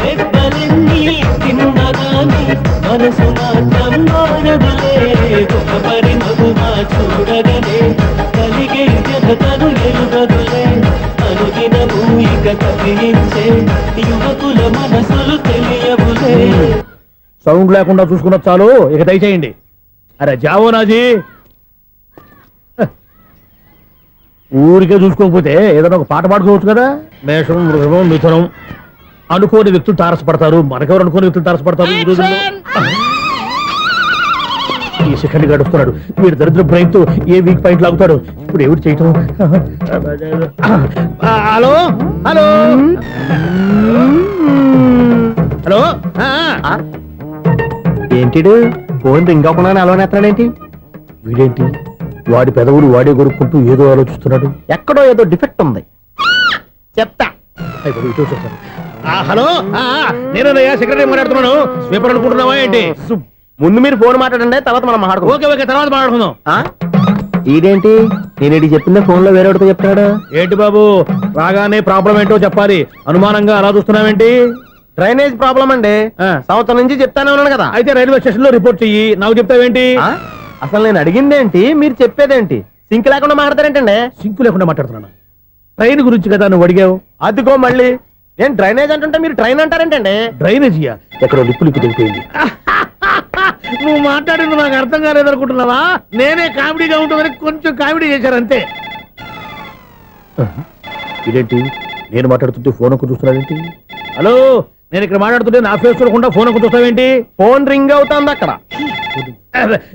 దెబ్బలెన్ని తిన్నగాని మనసు మాత్రం మారదులే, ఒక పరిమగుమా చూడగనే కలిగే జగతను ఎరుగదులే, అనుదినము ఇక కదిలించే యువకుల మనసులు తెలియవులే. సౌండ్ లేకుండా చూసుకున్న చాలు, ఇక దయచేయండి. అరే జావో నాజీ, ఊరికే చూసుకోకపోతే ఏదైనా ఒక పాట పాడుకోవచ్చు కదా. మేషం, వృషభం, మిథునం అనుకోని వ్యక్తులు తారసపడతారు. మనకెవరు అనుకోని వ్యక్తులు తారసపడతారు ఈ రోజుల్లో? ఈ సెకండ్ గడుపుతున్నాడు వీడు దరిద్ర బ్రెయిన్ తో ఏ వీక్ పాయింట్ లాగుతాడు. ఇప్పుడు ఎవరు చేయటం? Hello hello hello. ఏంటిడు ఫోన్ రింగ్ అవ్వకుండా అలవనేస్తాడేంటి? వీడేంటి వాడి పెదవులు వాడే కొరుక్కుంటూ ఏదో ఆలోచిస్తున్నాడు. ఎక్కడో ఏదో డిఫెక్ట్ ఉంది, చెప్తా. హలో, నేనయ్యా సెక్రటరీ మాట్లాడుతున్నాను. స్వీపర్ అనుకుంటున్నావా ఏంటి? ముందు మీరు ఫోన్ మాట్లాడండి, తర్వాత మనం మాట్లాడుకో. ఓకే ఓకే, తర్వాత మాట్లాడుకుందాం. ఇదేంటి నేను చెప్పిందే ఫోన్ లో వేరేవాడితో చెప్తాడు ఏంటి బాబు, రాగానే ప్రాబ్లం ఏంటో చెప్పాలి. అనుమానంగా అలా చూస్తున్నావేంటి? డ్రైనేజ్ ప్రాబ్లం అండి. సంవత్సరం నుంచి చెప్తానే ఉన్నాను కదా. అయితే రైల్వే స్టేషన్ లో రిపోర్ట్ చెయ్యి, నాకు చెప్తావేంటి? అసలు నేను అడిగిందేంటి, మీరు చెప్పేదేంటి? సింక్ లేకుండా మాట్లాడతారేంటండి? సింకు లేకుండా మాట్లాడుతున్నాను. ట్రైన్ గురించి కదా నువ్వు అడిగావు. అదిగో మళ్ళీ నేను డ్రైనేజ్ అంటుంటే మీరు ట్రైన్ అంటారేంటండి? డ్రైనేజీయా? ఎక్కడో లిప్పు లిప్పు తెగిపోయింది. నువ్వు మాట్లాడింది నాకు అర్థం కాలేదనుకుంటున్నావా? నేనే కామెడీగా ఉంటుందని కొంచెం కామెడీ చేశారు అంతే. ఇదేంటి నేను మాట్లాడుతుంటే ఫోన్ ఒక్క చూస్తున్నావేంటి? హలో, నేను ఇక్కడ మాట్లాడుతుంటే నా ఫేస్ చూడకుండా ఫోన్ ఒక్క చూస్తావేంటి? ఫోన్ రింగ్ అవుతుంది అక్కడ.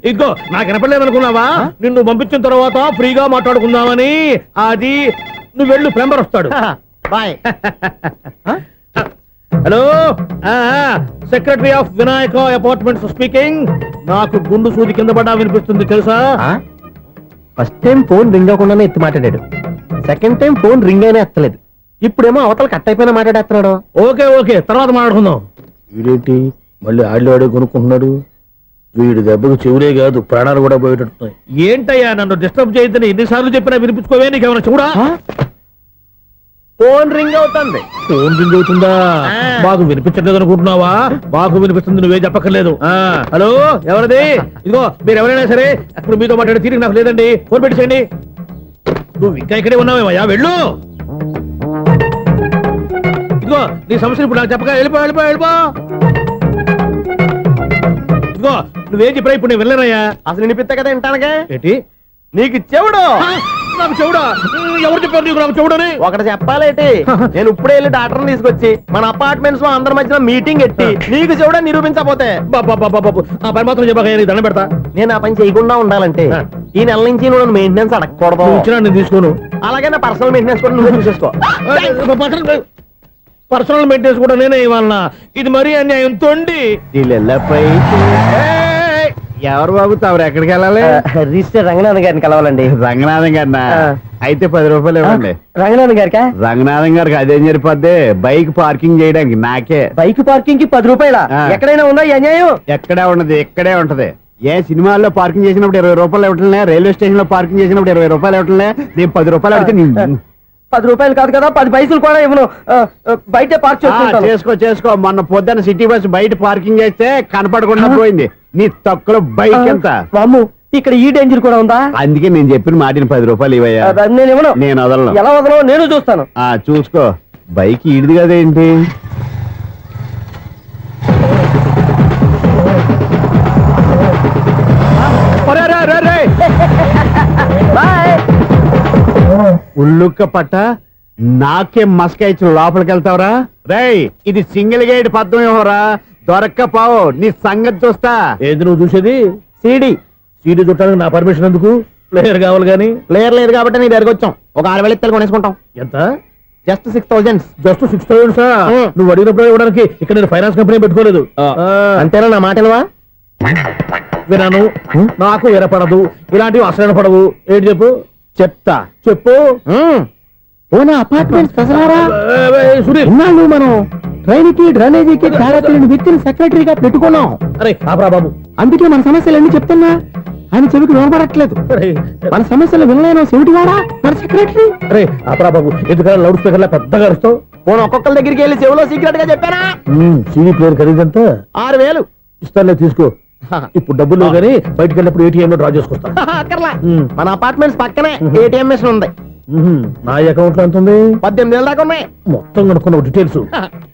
ఇంకో నాకు వినపడలేదు అనుకున్నావా? నిన్ను పంపించిన తర్వాత ఫ్రీగా మాట్లాడుకుందామని. అది నువ్వు వెళ్ళు, ప్లంబర్ వస్తాడు. Bye. Hello, secretary of Vinayaka apartments speaking. నాకు గుండు సూది కింద పడ్డా వినిపిస్తుంది తెలుసా? ఫస్ట్ టైం ఫోన్ రింగ్ అవ్వకుండానే ఎత్తి మాట్లాడాడు, సెకండ్ టైం ఫోన్ రింగ్ అయినా ఎత్తలేదు, ఇప్పుడేమో అవతల కట్ అయిపోయినా మాట్లాడేస్తున్నాడు. ఓకే ఓకే, తర్వాత మాట్లాడుకుందాం. వీడేంటి మళ్ళీ ఆడిలో కొనుక్కుంటున్నాడు? వీడి దెబ్బకు చెవులే కాదు ప్రాణాలు కూడా పోయేటట్టున్నాయి. ఏంటయ్యా నన్ను డిస్టర్బ్ చేయొద్దని ఎన్నిసార్లు చెప్పినా వినిపించుకోవే? నీకేమైనా చూడా? ఫోన్ రింగ్ అవుతుంది. ఫోన్ రింగ్ అవుతుందా? బాగు వినిపించట్లేదు అనుకుంటున్నావా? బాగు వినిపిస్తుంది, నువ్వే చెప్పక్కర్లేదు. హలో, ఎవరిది? ఇదిగో మీరు ఎవరైనా సరే ఇప్పుడు మీతో మాట్లాడే తీరిక నాకు లేదండి. ఫోన్ పెట్టేసేయండి. నువ్వు ఇంకా ఇక్కడే ఉన్నావేమయ్యా, వెళ్ళు. ఇదిగో నీ సమస్యలు ఇప్పుడు నాకు చెప్పక వెళ్ళిపో వెళ్ళిపో వెళ్ళిపో. ఇదిగో నువ్వేం చెప్పరా ఇప్పుడు నేను వెళ్ళానయ్యా. అసలు వినిపిస్తా కదా వింటానగా. ఏంటి నీకు చెవుడు? నాకు చెవుడా? ఎవరు చెప్పారు నీకు నాకు చెవుడని? ఒకటి చెప్పాలేటి, నేను ఇప్పుడే వెళ్ళి డాక్టర్ని తీసుకొచ్చి మన అపార్ట్మెంట్స్ లో అందరి మధ్యన మీటింగ్ ఎట్టి నీకు చెవుడా నిరూపించకపోతే ఆ పని మాత్రం చెప్పక దండం పెడతా. నేను ఆ పని చేయకుండా ఉండాలంటే ఈ నెల నుంచి నువ్వు మెయింటెనెన్స్ అడగకూడదు. ఇచ్చినా నేను తీసుకోను. అలాగే నా పర్సనల్ మెయింటెనెన్స్ కూడా నువ్వే చూసేసుకో. పర్సనల్ మెయింటెనెన్స్ కూడా నేనే ఇవ్వాలన్నా? ఇది మరీ అన్యాయం తోండి. ఎవరు బాబు తమరు ఎక్కడికి వెళ్ళాలి? రిజిస్టర్ రంగనాథ్ గారిని కలవాలండి. రంగనాథం గారినా? అయితే 10 రూపాయలు ఇవ్వండి. రంగనాథ్ గారికా? రంగనాథం గారికి అదేం సరిపోద్ది, బైక్ పార్కింగ్ చేయడానికి. నాకే బైక్ పార్కింగ్ కి 10 రూపాయల? ఎక్కడైనా ఉందా ఈ అన్యాయం? ఎక్కడే ఉండదు, ఇక్కడే ఉంటది. ఏ సినిమాల్లో పార్కింగ్ చేసినప్పుడు 20 రూపాయలు ఇవ్వట్లే, రైల్వే స్టేషన్ లో పార్కింగ్ చేసినప్పుడు 20 రూపాయలు ఇవ్వట్లే. నేను 10 రూపాయలు అడిగితే 10 రూపాయలు కాదు కదా, 10 పైసలు కూడా ఇవ్వను. బయట పార్క్ చేసుకో. మొన్న పొద్దున్న సిటీ బస్ బయట పార్కింగ్ చేస్తే కనపడకుండా పోయింది. నీ తక్కువ బైక్ ఎంత? వామ్ము, ఇక్కడ ఈ డేంజర్ కూడా ఉందా? అందుకే నేను చెప్పిన మాటిని 10 రూపాయలు ఇవ్వయ్యా. నేను ఇవ్వను. నేను వదలను. ఎలా వదలవో నేను చూస్తాను. చూసుకో. బైక్ ఈడిది కదేంటి? ఉల్లుక్క పట్ట నాకే మస్క ఇచ్చిన లోపలికి వెళ్తావరా? రేయ్, ఇది సింగిల్ గేట్ పద్మం ఇవ్వరా? దొరక్కపోవు, నీ సంగతి చూస్తా. ఏది నువ్వు చూసేది? సీడీ చుట్టానికి నా పర్మిషన్ ఎందుకు? ప్లేయర్ కావాలి గానీ. ప్లేయర్ లేదు కాబట్టి నీ దగ్గరకు వచ్చాం. ఒక 6,000 ఇత్తలు కొనేసుకుంటాం. ఎంత? జస్ట్ 6,000. జస్ట్ 6,000. నువ్వు అడిగినప్పుడు ఇవ్వడానికి ఇక్కడ నేను ఫైనాన్స్ కంపెనీ పెట్టుకోలేదు. అంతేనా? నా మాటలువా? వినాను, నాకు వినపడదు. ఇలాంటివి అసలు వినపడవు. ఏంటి చెప్పు? చెప్తా. చెప్పు. అపార్ట్మెంట్స్ సుధీర్, ఇన్నాళ్ళు మనం ట్రైన్కి డ్రైనేజీకి తేడాతీయని వ్యక్తిని సెక్రటరీగా పెట్టుకున్నాం. అరే ఆపరా బాబు. అందుకే మన సమస్యలన్నీ చెప్తున్నా ఆయన చెవికి వినపడట్లేదు. అరే మన సమస్యలు వినలేను చెవిటివాడా మన సెక్రటరీ. అరే ఆపరా బాబు, ఎందుకన్నా లౌడ్ స్పీకర్ లా పెద్దగా అరుస్తావు? పోను ఒక్కొక్కరి దగ్గరికి వెళ్ళి చెవిలో సీక్రెట్ గా చెప్పానా? CD player ఖరీదంతా 6,000. ఇస్తానులే, తీసుకో. ఇప్పుడు డబ్బులు లేవు కానీ బయటకు వెళ్ళినప్పుడు ఏటీఎం లో డ్రా చేసుకొస్తా. అక్కర్లా. మన అపార్ట్మెంట్స్ పక్కనే ఏటీఎం మిషన్ ఉంది. నా అకౌంట్ లో ఎంత ఉంది? 18,000 దాకా ఉన్నాయి. మొత్తం కనుక్కున్న డీటెయిల్స్.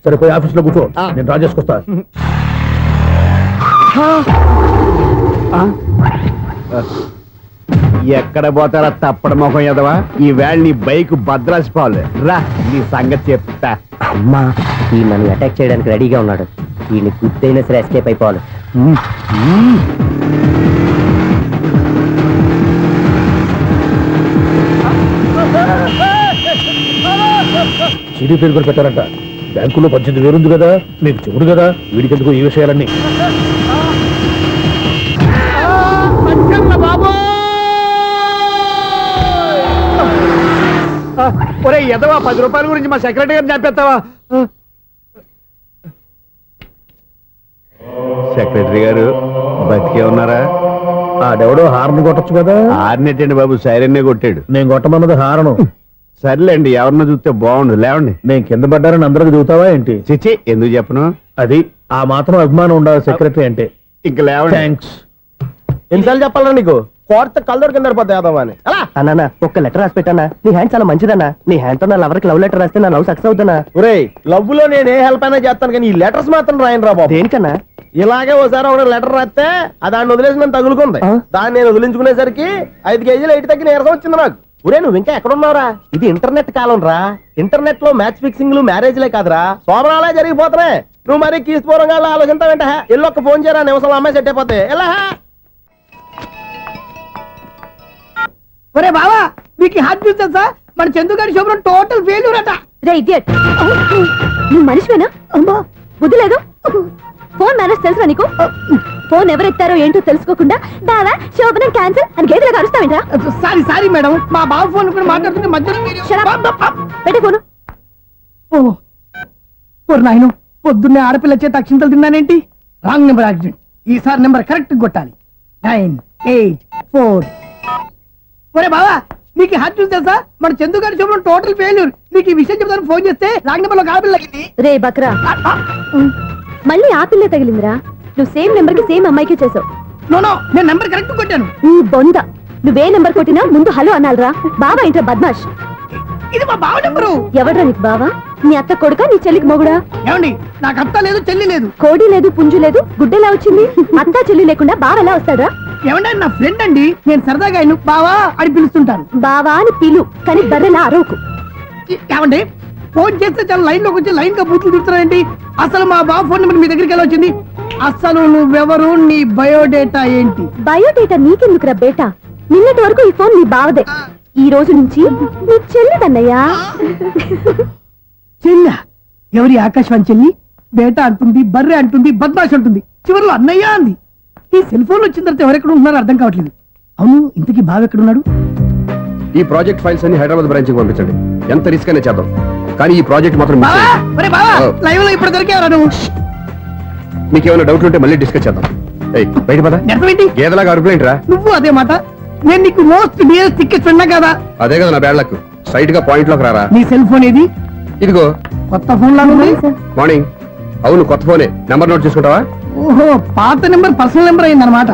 సరే, పోయి ఆఫీస్ లో కూర్చో, నేను డ్రా చేసుకొస్తా. ఎక్కడ పోతారా తప్పడ మొహం ఎదవా? ఈ వేళ నీ బైక్ భద్రాసిపోవాలి. రా, నీ సంగతి చెప్తా. అమ్మా, ఈ నన్ను అటాక్ చేయడానికి రెడీగా ఉన్నాడు. ఈయన గుద్దైనా సరే ఎస్కేప్ అయిపోవాలి. సీడీ ప్లేయర్ కూడా పెట్టారంట. బ్యాంకులో 18,000 ఉంది కదా, మీకు చెవుడు కదా, వీడికి ఎందుకు ఈ విషయాలన్నీ? ఒరే ఎదవా, 10 రూపాయల గురించి మా సెక్రటరీ గారిని చంపేస్తావా? సెక్రటరీ గారు బతికే ఉన్నారా? ఆడెవడో హార్న్ కొట్టచ్చు కదా. ఆరినట్టండి బాబు, సైరన్నే కొట్టాడు. నేను కొట్టమన్నది హారను. సర్లేండి, ఎవరన్నా చూస్తే బాగుండు. లేవండి. నేను కింద పడ్డారని అందరికి చూతావా ఏంటి? చిచ్చి, ఎందుకు చెప్పను? అది ఆ మాత్రం అభిమానం ఉండాలి సెక్రటరీ అంటే. ఇంకా లేవండి. థ్యాంక్స్. ఎన్నిసార్లు చెప్పాలరా నీకు? కోర్త కళ్ళోడు కింద పోతాయి అన్నా. ఒక్క లెటర్ రాసి పెట్టానా? నీ హ్యాండ్ చాలా మంచిదన్నా. నీ హ్యాండ్ తో నా లవర్కి లవ్ లెటర్ రాస్తే నా లవ్ సక్సెస్ అవుతానా? ఒరే, లవ్ లో నేను ఏ హెల్ప్ అయినా చేస్తాను కానీ ఈ లెటర్స్ మాత్రం రాయను రా బాబు. దేనికన్నా? ఇలాగే ఓసారి ఒక లెటర్ రాస్తే దాన్ని వదిలేసి నన్ను తగులుకుంది. దాన్ని నేను వదిలించుకునేసరికి 5 కేజీలు 8 తగ్గి నీరసం వచ్చింది నాకు. ఒరే, నువ్వు ఇంకా ఎక్కడున్నావురా? ఇది ఇంటర్నెట్ కాలం రా. ఇంటర్నెట్ లో మ్యాచ్ ఫిక్సింగ్లు మ్యారేజ్లే కాదురా, శోభనాలే జరిగిపోతున్నాయి. నువ్వు మరి కీస్పూరంగా ఆలోచించావంట. ఎల్లొక్క ఫోన్ చేయరా, నిమిషంలో అమ్మాయి సెట్ అయిపోతే. ఎలా? ఒరే బావా, మీకు హార్ట్ న్యూస్ తెలుసా? మన చందుగారి శుభ్రం టోటల్ ఫెయిల్యూర్ అట. రే ఇడియట్, నువ్వు మనిషివేనా? అమ్మా, బుద్ధి లేదు. ఫోన్ మేనేజ్ తెలుసా నీకు? ఫోన్ ఎవరెత్తారో ఏంటో తెలుసుకోకుండా బావా శోభనం క్యాన్సిల్ అని గేదెలకు అరుస్తావేంటా? సారీ మేడం, మా బావ ఫోన్ కూడా మాట్లాడుతుంటే మధ్యలో మీరు పెట్టే ఫోను. ఓ నాయను, పొద్దున్నే ఆడపిల్ల చేత అక్షింతలు తిన్నానేంటి? Wrong number accident. ఈసారి నెంబర్ కరెక్ట్ కొట్టాలి. 984. ఒరే బావా, నీకు హార్ట్ న్యూస్ తెలుసా? మన చందుగారి శుభ్రం టోటల్ ఫెయిల్యూర్. నీకు ఈ విషయం చెప్తాను ఫోన్ చేస్తే రాంగ్ నెంబర్ లో ఆడపిల్ల తగ్గింది. రే బక్రా, మళ్ళీ ఆ పిల్లే తగిలిందిరా. నువ్వు సేమ్ నెంబర్ కి సేమ్ అమ్మాయికే చేసావు. నో, నేను నెంబర్ కరెక్ట్ కొట్టాను. నీ బొంద, నువ్వే నెంబర్ కొట్టినా ముందు హలో అనాలరా. బావా ఏంట్రా బద్మాష్? ఇది మా బావ నెంబరు. ఎవడ్రా నీకు బావా? నీ అత్త కొడుక, నీ చెల్లికి మొగుడా? ఏమండి, నాకు అత్త లేదు, చెల్లి లేదు. కోడి లేదు, పుంజు లేదు, గుడ్డెలా వచ్చింది? అత్త చెల్లి లేకుండా బావ ఎలా వస్తాడా? ఏమంటే నా ఫ్రెండ్ అండి, నేను సరదాగా ఆయన బావా అని పిలుస్తుంటాను. బావా అని పిలు, కానీ బర్రెలా అరవకు. ఏమండి, ఫోన్ చేస్తే చాలా లైన్ లోకి వచ్చి లైన్ గా బూతులు తిడుతున్నాయండి. అసలు మా బావ ఫోన్ నెంబర్ మీ దగ్గరికి ఎలా వచ్చింది? అసలు నువ్వెవరు, నీ బయోడేటా ఏంటి? బయోడేటా నీకెందుకురా బేటా? నిన్నటి వరకు ఈ ఫోన్ నీ బావదే, ఈ రోజు నుంచి నీ చెల్లిదన్నయ్యా. చెల్ల ఎవరి? ఆకాశవాణి చెల్లి. బేటా అంటుంది, బర్రె అంటుంది, బద్మాష్ అంటుంది, చివరిలో అన్నయ్య అంది. ఈ సెల్ ఫోన్ వచ్చిన తర్వాత ఎవరెక్కడ ఉంటున్నారో అర్థం కావట్లేదు. అవును, ఇంతకీ బావ ఎక్కడున్నాడు? ఈ ప్రాజెక్ట్ ఫైల్స్ అన్ని హైదరాబాద్ బ్రాంచ్ కి పంపించండి. ఎంత రిస్క్ అయినా చేద్దాం, కానీ ఈ ప్రాజెక్ట్ మాత్రం miss బావా, చేయొద్దు. ఒరే బావా, లైవ్ లో ఇప్పుడు దొరికేవరా నువ్వు? మీకు ఏమైనా డౌట్ ఉంటే మళ్ళీ డిస్కస్ చేద్దాం. ఏయ్, బయట పద. నెరవేంటి? గేదలాగా అరుపులేంట్రా? నువ్వు అదే మాట. నేను నీకు మోస్ట్ డియరెస్ట్ టికెట్స్ ఉన్నా కదా. అదే కదా నా బ్యాడ్ లక్. స్ట్రైట్ గా పాయింట్ లోకి రారా. నీ సెల్ ఫోన్ ఏది? ఇదిగో కొత్త ఫోన్ లాగా ఉంది. మార్నింగ్. అవును, కొత్త ఫోనే. నెంబర్ నోట్ చేసుకుంటావా? ఓహో, పాత నెంబర్ పర్సనల్ నెంబర్ అయిందన్నమాట.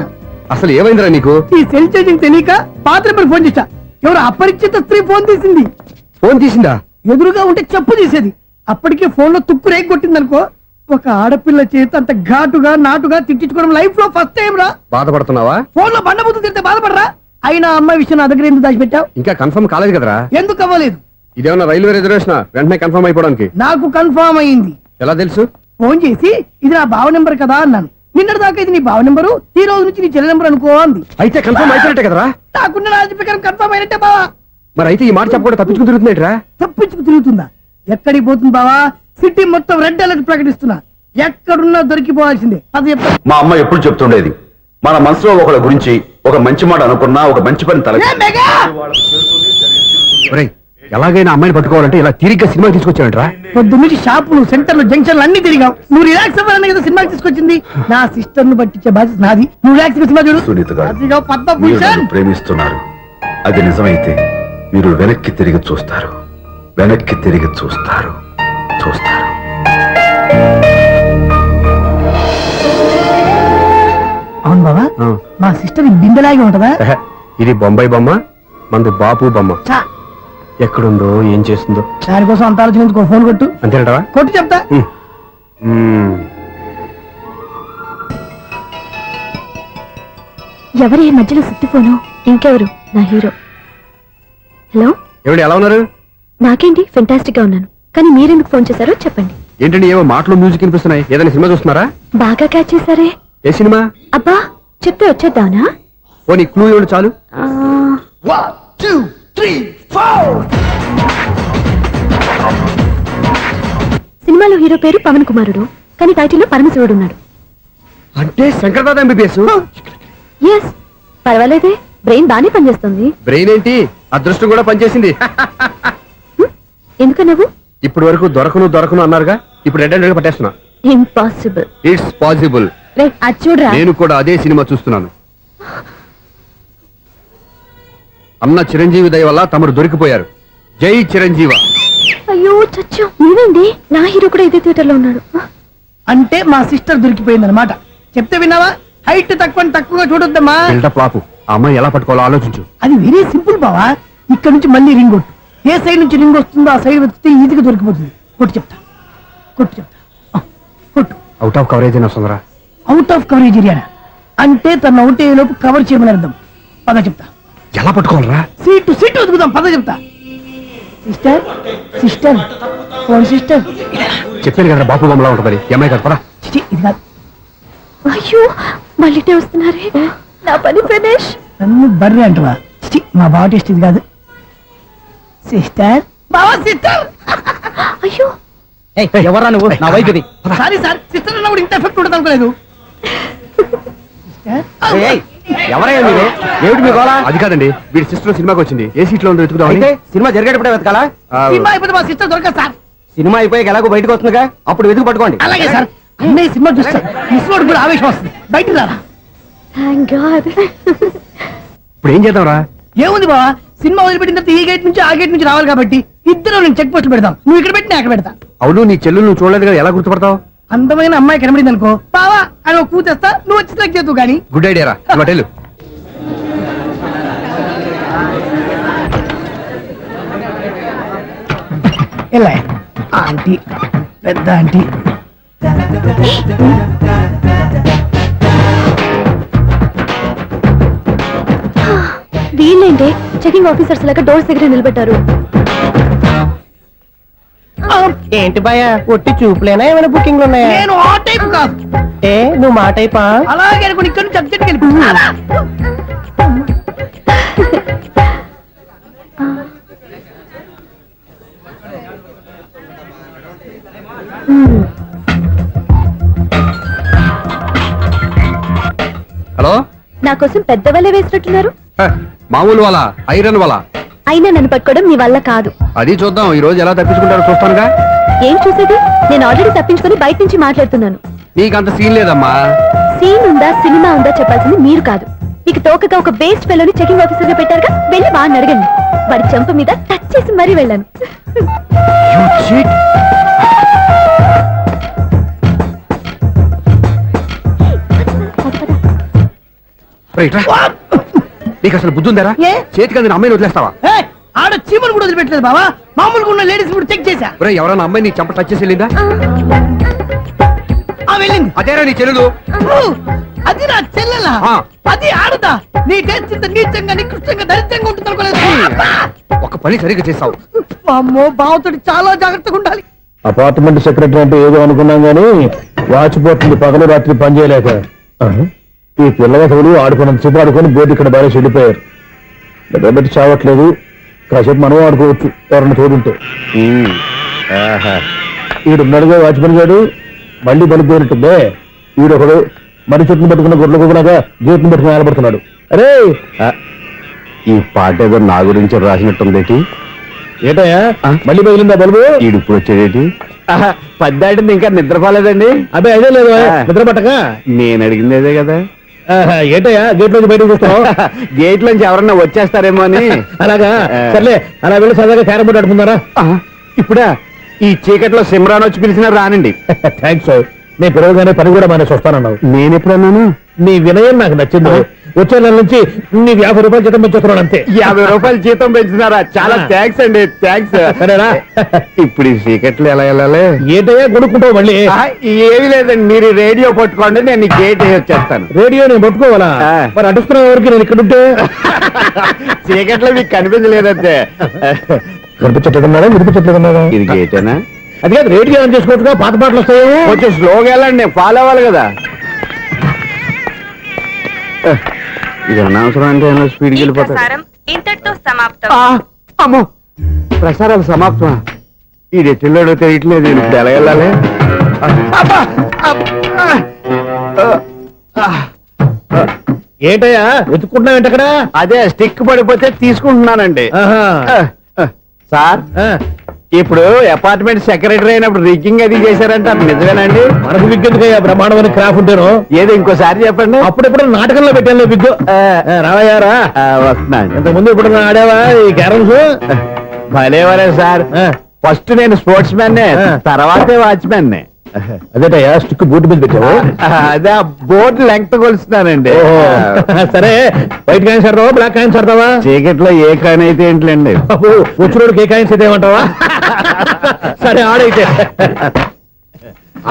అసలు ఏమైందిరా నీకు? ఈ సెల్ చేంజింగ్ తెలియక పాత నెంబర్ ఫోన్ చేశా. ఎవరు అపరిచిత స్త్రీ ఫోన్ తీసింది. ఫోన్ తీసిందా? ఎదురుగా ఉంటే చెప్పు తీసేది. అప్పటికే ఫోన్ లో తుక్కు రేగి కొట్టిందనుకో. ఒక ఆడపిల్ల చేత అంత ఘాటుగా నాటుగా తిట్టించుకోవడం లైఫ్ లో ఫస్ట్ టైం రా. బాధపడుతున్నావా? ఫోన్ లో బండబుద్ధి తింటే బాధపడరా? అయినా అమ్మాయి విషయం నా దగ్గర ఎందుకు దాచిపెట్టావు? ఇంకా కన్ఫర్మ్ కాలేదు కదరా? ఎందుకు అవ్వలేదు? ఇదేమన్నా రైల్వే రిజర్వేషన్ వెంటనే కన్ఫర్మ్ అయిపోవడానికి? నాకు కన్ఫర్మ్ అయింది. ఎలా తెలుసు? ఫోన్ చేసి ఇది నా బావ నెంబర్ కదా అన్నాను. నిన్నటి దాకా ఇది నీ బావ నెంబరు, ఈ రోజు నుంచి నీ చెల్లి నెంబర్ అనుకో అంది. అయితే కన్ఫర్మ్ అయిపోయినట్టే కదరా? నాకున్న రాజు ప్రకారం కన్ఫర్మ్ అయినట్టే బావా. మరి అయితే ఈ మాట చెప్పకుండా తప్పించుకుని తిరుగుతున్నాయిట్రా? తప్పించుకు తిరుగుతుందా? ఎక్కడికి పోతుంది బావా? సిటీ మొత్తం రెడ్ అలర్ట్ ప్రకటిస్తున్నా. ఎక్కడున్నా దొరికిపోవాల్సిందే. అది చెప్తా. మా అమ్మ ఎప్పుడు చెప్తుండేది, మన మనసులో ఒకళ్ళ గురించి ఒక మంచి మాట అనుకున్నా ఒక మంచి పని తల ఒరేయ్, ఎలాగైనా అమ్మాయిని పట్టుకోవాలంటే ఇలా తిరిగ్గా సినిమా తీసుకొచ్చాడంట్రా. పొద్దు నుంచి షాపులు, సెంటర్లు, జంక్షన్లు అన్ని తిరిగావు. నువ్వు రిలాక్స్ అవ్వాలని కదా సినిమాకి తీసుకొచ్చింది. నా సిస్టర్ ను పట్టించే బాధ్యత నాది. నువ్వు రిలాక్స్ సినిమా చూడు. సునీత గారు, అదిగో మీరు పద్మభూషణ్. నన్ను ప్రేమిస్తున్నారు. అది నిజమైతే మీరు వెనక్కి తిరిగి చూస్తారు. వెనక్కి తిరిగి చూస్తారు. చూస్తారు. అవును బావా, మా సిస్టర్ బిందెలాగే ఉంటదా? ఎహె, ఇది బొంబాయి బొమ్మ, మంది బాపు బొమ్మ. చా, ఎక్కడుందో ఏం చేస్తుందో. దానికోసం అంత ఆలోచించుకో. ఫోన్ కొట్టు. అంతేనటవా? కొట్టు చెప్తా. ఎవరి ఈ మధ్యలో సుత్తి ఫోను? ఇంకెవరు? నా హీరో. హలో, ఎవడు ఎలా ఉన్నారు? నాకేంటి ఫెంటాస్టిక్ గా ఉన్నాను. కానీ మీరెందుకు ఫోన్ చేశారో చెప్పండి. ఏంటండి ఏవో మాటలు మ్యూజిక్ వినిపిస్తున్నాయి? ఏదైనా సినిమా చూస్తున్నారా? బాగా క్యాచ్ చేశారే. ఏ సినిమా? అబ్బా, చెప్తే వచ్చేద్దానా? ఓ నీ క్లూ ఇవ్వండి చాలు. ఆ, 1 2 3 4. సినిమాలో హీరో పేరు పవన్ కుమారుడు, కానీ టైటిల్లో పరమశివుడు ఉన్నాడు. అంటే శంకర్దాద ఎంబీబీఎస్. ఎస్, పర్వాలేదే, బ్రెయిన్ బానే పనిచేస్తుంది. బ్రెయిన్ ఏంటి, అదృష్టం కూడా పనిచేసింది. ఎందుకన్నావు? ఇప్పటి వరకు దొరకను అన్నారుగా, ఇప్పుడు రెడ్ హ్యాండెడ్ గా పట్టేస్తున్నా. ఇంపాసిబుల్. It's possible. రే, అది చూడరా. నేను కూడా అదే సినిమా చూస్తున్నాను. అన్న చిరంజీవి దయ వల్ల తమరు దొరికిపోయారు. జై చిరంజీవ. అయ్యో చచ్చా, నీవేంది? నా హీరో కూడా ఇదే థియేటర్ లో ఉన్నాడు. అంటే మా సిస్టర్ దొరికిపోయింది అనమాట. చెప్తే విన్నావా? హైట్ తక్కువగా చూడొద్దమ్మా. బిల్డప్ లాపు. ఆ అమ్మాయి ఎలా పట్టుకోవాలో ఆలోచించు. అది వెరీ సింపుల్ బావా. ఇక్కడ నుంచి మళ్ళీ రింగ్ కొట్టు. ఏ సైడ్ నుంచి రింగ్ వస్తుందో ఆ సైడ్ వెతికితే ఈజీగా దొరికిపోతుంది. కొట్టు చెప్తా. ఆ, కొట్టు. అవుట్ ఆఫ్ కవరేజ్ అయినా వస్తుందిరా. అవుట్ ఆఫ్ కవరేజ్ ఏరియా అంటే తన అవుట్ అయ్యే లోపు కవర్ చేయమని అర్థం. పద చెప్తా. ఎలా పట్టుకోవాలరా? సీటు వెతుకుదాం. పద చెప్తా. Sister phone sister. చెప్పాను కదా బాపు బొమ్మలా ఉంటుంది. అమ్మాయి కదా, పదా. చిచి, ఇది కాదు. అయ్యో, మళ్ళీ వస్తున్నారే. నా పని ఫినిష్. నన్ను బర్రె అంటవా? చిచి, మా బావ టేస్ట్ ఇది కాదు. సిస్టర్, బావా సిస్టర్. అయ్యో, ఎవరా నువ్వు? నా వైపు ఇది. సారీ సార్, సిస్టర్ అన్నప్పుడు ఇంత ఎఫెక్ట్ ఉండదు అనుకోలేదు. ఎవరయ్యా మీరు? ఏమిటి మీ గోళ? అది కాదండి, వీడి సిస్టర్ సినిమాకి వచ్చింది. ఏ సీట్ లో ఉందో వెతుకుదాం. అయితే సినిమా జరిగేటప్పుడే వెతకాలా? సినిమా అయిపోతే మా సిస్టర్ దొరకదు సార్. సినిమా అయిపోయాక ఎలాగో బయటకు వస్తుందిగా, అప్పుడు వెతుకు పట్టుకోండి. అలాగే సార్. అన్నయ్య సినిమా చూస్తారు. మిస్వాడు కూడా ఆవేశం వస్తుంది. బయట రారా. Thank God. ఇప్పుడు ఏం చేద్దాంరా? ఏముంది బావా, సినిమా వదిలిపెట్టిన తర్వాత ఈ గేట్ నుంచి ఆ గేట్ నుంచి రావాలి కాబట్టి ఇద్దరు నేను చెక్ పోస్ట్ పెడతాం. నువ్వు ఇక్కడ పెట్టి నేను అక్కడ పెడతా. అవును, నీ చెల్లెలు నువ్వు చూడలేదు కదా, ఎలా గుర్తుపడతావు? అందమైన అమ్మాయి కనబడింది అనుకో, బావా అని ఒక కూతేస్తా. నువ్వు వచ్చి సెలెక్ట్ చేద్దు కానీ. గుడ్ ఐడియా రా. హోటల్ ఎలా ఆంటీ, పెద్ద ఆంటీ. వీళ్ళేంటి చెకింగ్ ఆఫీసర్స్ లాగా డోర్స్ దగ్గర నిలబెట్టారు. ఏంటి భయ, ఒట్టి చూపులేనా ఏమైనా బుకింగ్లు ఉన్నాయా? నేను ఆ టైప్ కాదు. ఏ నువ్వు మా టైపా? అలాగే అనుకుని ఇక్కడ నుంచి అర్జెంట్కి వెళ్ళిపోతున్నా. హలో, నా కోసం పెద్ద వలే వేసినట్టున్నారు. మామూలు వాళ్ళ ఐరన్ వాళ్ళ. అయినా నన్ను పట్టుకోవడం మీ వల్ల కాదు. అది చూద్దాం, ఈ రోజు ఎలా తప్పించుకుంటారో చూస్తానుగా. ఏం చూసేది? నేను ఆల్రెడీ తప్పించుకొని బయట నుంచి మాట్లాడుతున్నాను. నీకంత సీన్ లేదమ్మా. సీన్ ఉందా సినిమా ఉందా చెప్పాల్సింది మీరు కాదు. మీకు తోకగా ఒక వేస్ట్ ఫెలోని చెకింగ్ ఆఫీసర్ గా పెట్టారుగా, వెళ్ళి వాడిని అడగండి. వాడి చెంప మీద టచ్ చేసి మరీ వెళ్ళాను. రేయ్, రా. నీకు అసలు బుద్ధి ఉందారా ఏ? చేతికి అందిన అమ్మాయిని వదిలేస్తావా ఏయ్, ఆడ చీమలు కూడా వదిలిపెట్టలేదు బావా. మామూలుగా ఉన్న లేడీస్ కూడా చెక్ చేశా. ఒరే ఎవరైనా అమ్మాయి నీ చెంప టచ్ చేసి వెళ్ళిందా ఆ వెళ్ళింది. అదేరా నీ చెల్లెలు ఓ, అది నా చెల్లెలా? ఆ. అది ఆడదా? నీ టేస్ట్ ఇంత నీచంగా నికృష్టంగా దరిద్రంగా ఉంటుంది అనుకోలేదు. ఒక పని సరిగ్గా చేస్తావు అమ్మో, బావతోటి చాలా జాగ్రత్తగా ఉండాలి. అపార్ట్మెంట్ సెక్రటరీ అంటే ఏదో అనుకున్నాం గానీ వాచిపోతుంది పగలు రాత్రి పని చేయలేక. ఈ పిల్లగతులు ఆడుకున్నంత సేపు ఆడుకొని బోర్డు ఇక్కడ బాగా చెడిపోయారు. నిద్రబెట్టి చావట్లేదు. కాసేపు మనం ఆడుకోవచ్చు ఎవరన్నా తోడుంటే. ఈడున్నాడుగా వాచ్మెన్ గారు, మళ్ళీ బలిపోయినట్టుందే. ఈడొకడు మరి చెట్టును పట్టుకున్న గొడ్ల కుక్కలాగా గేట్ను పట్టుకుని నిలబడుతున్నాడు. అరే ఈ పాట ఏదో నా గురించి రాసినట్టుందేటి. ఏటయ్యా మళ్ళీ పగిలిందా బల్బు? ఈడు ఇప్పుడు వచ్చేదేటి. పద్దాటింది ఇంకా నిద్రపోలేదండి. అబ్బాయి అదే లేదు నిద్ర పట్టక. నేను అడిగింది అదే కదా. ఏటయ్యా గేట్ నుంచి బయటకు చూస్తావు? గేట్ లోంచి ఎవరన్నా వచ్చేస్తారేమో అని. అలాగా సర్లే, అలా వెళ్ళి సరదాగా క్యారం బోర్డు ఆడుకుందారా? ఇప్పుడా ఈ చీకట్లో సిమ్రాన్ వచ్చి పిలిచినా రానండి. థ్యాంక్స్. నేను పిలవగానే పని కూడా మానేసి వస్తానన్నావు. నేను ఎప్పుడన్నాను? నీ వినయం నాకు నచ్చింది. వచ్చే నెల నుంచి నీ 50 రూపాయలు జీతం పెంచుతున్నాను అంతే. 50 రూపాయలు జీతం పెంచుతున్నారా? చాలా థ్యాంక్స్ అండి, థ్యాంక్స్. సరేనా? ఇప్పుడు ఈ చీకట్లు ఎలా వెళ్ళాలి? ఏంటయ్యా కొనుక్కుంటావు మళ్ళీ? ఏమీ లేదండి, మీరు రేడియో పట్టుకోండి, నేను ఈ గేట్ వేసి వచ్చేస్తాను. రేడియో నేను పట్టుకోవాలా? మరి అడుస్తున్న వరకు నేను ఇక్కడ ఉంటే చీకట్లో మీకు కనిపించలేదంటే. కనిపించట్లేదన్నారా వినిపించట్లేదన్నారా? ఇది గేటేనా? అది కాదు, రేడియో ఆన్ చేసుకోవచ్చుగా, పాత పాటలు వస్తాయేమో. కొంచెం స్లోగా వెళ్ళండి, నేను ఫాలో అవ్వాలి కదా. ఇది అనవసరం అంటే స్పీడ్కి వెళ్ళిపోతాడు. ఇంతటితో సమాప్తం. అమ్మో, ప్రసారాలు సమాప్తం. ఈ రెట్టిల్లోడో తెలియట్లేదు, ఇప్పుడు ఎలా వెళ్ళాలి? ఏంటయ్యా వెతుక్కుంటున్నావు ఏంటక్కడ? అదే స్టిక్ పడిపోతే తీసుకుంటున్నానండి. సార్, ఇప్పుడు అపార్ట్మెంట్ సెక్రటరీ అయినప్పుడు రిగ్గింగ్ అది చేశారంటే అది నిజమేనండి? మనకు విగ్గెందుకయ్యా, బ్రహ్మాండమైన క్రాఫ్ ఉంటాను. ఏదో ఇంకోసారి చెప్పండి. అప్పుడెప్పుడు నాటకంలో పెట్టాను విగ్గు. రావయ్యారా? వస్తున్నాను. ఇంతకుముందు ఇప్పుడు ఆడావా ఈ క్యారమ్స్? భలేవరే సార్, ఫస్ట్ నేను స్పోర్ట్స్ మ్యాన్, తర్వాతే వాచ్మెన్. అదేటయ్యా స్టిక్ బూట్ మీద పెట్టావు? అదే బోర్డు లెంగ్త్ కొలుస్తున్నానండి. సరే, వైట్ కాయిన్స్ ఆడతావా బ్లాక్ కాయిన్స్ ఆడతావా? చీకట్లో ఏ కాయిన్ అయితే ఏంటండి, వచ్చినోడికి ఏ కాయిన్స్ అయితే ఏమంటావా? సరే ఆడైతే.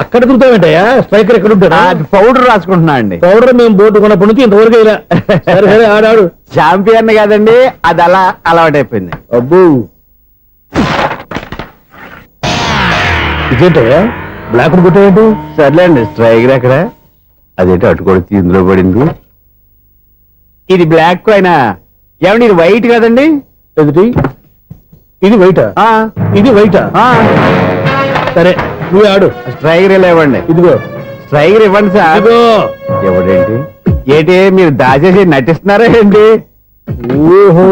అక్కడ తిరుగుతావేంటయ్యా? స్ట్రైకర్ ఎక్కడ ఉంటాడా? పౌడర్ రాసుకుంటున్నా అండి. పౌడర్ మేము బోర్డు కొన్నప్పటి నుంచి ఇంతవరకు ఇలా. సరే సరే ఆడాడు. చాంపియన్ కాదండి, అది అలా అలవాటైపోయింది. అబ్బు, ఇదేంటయ్యా బ్లాక్ కొట్టేంటి? సర్లేండి, స్ట్రైకర్ ఎక్కడ? అదేంటి అటుకొడితే ఇందులో పడింది. ఇది బ్లాక్ కాయినా? ఏమండి ఇది వైట్ కదండి? ఎదుటి ఇది వైటా? ఇది వైటా? సరే నువ్వు ఆడు. స్ట్రైకర్ ఇలా ఇవ్వండి. ఇదిగో స్ట్రైకర్ ఇవ్వండి సార్. ఇదిగో. ఎవడేంటి ఏంటి మీరు దాచేసి నటిస్తున్నారా ఏంటి? ఓహో,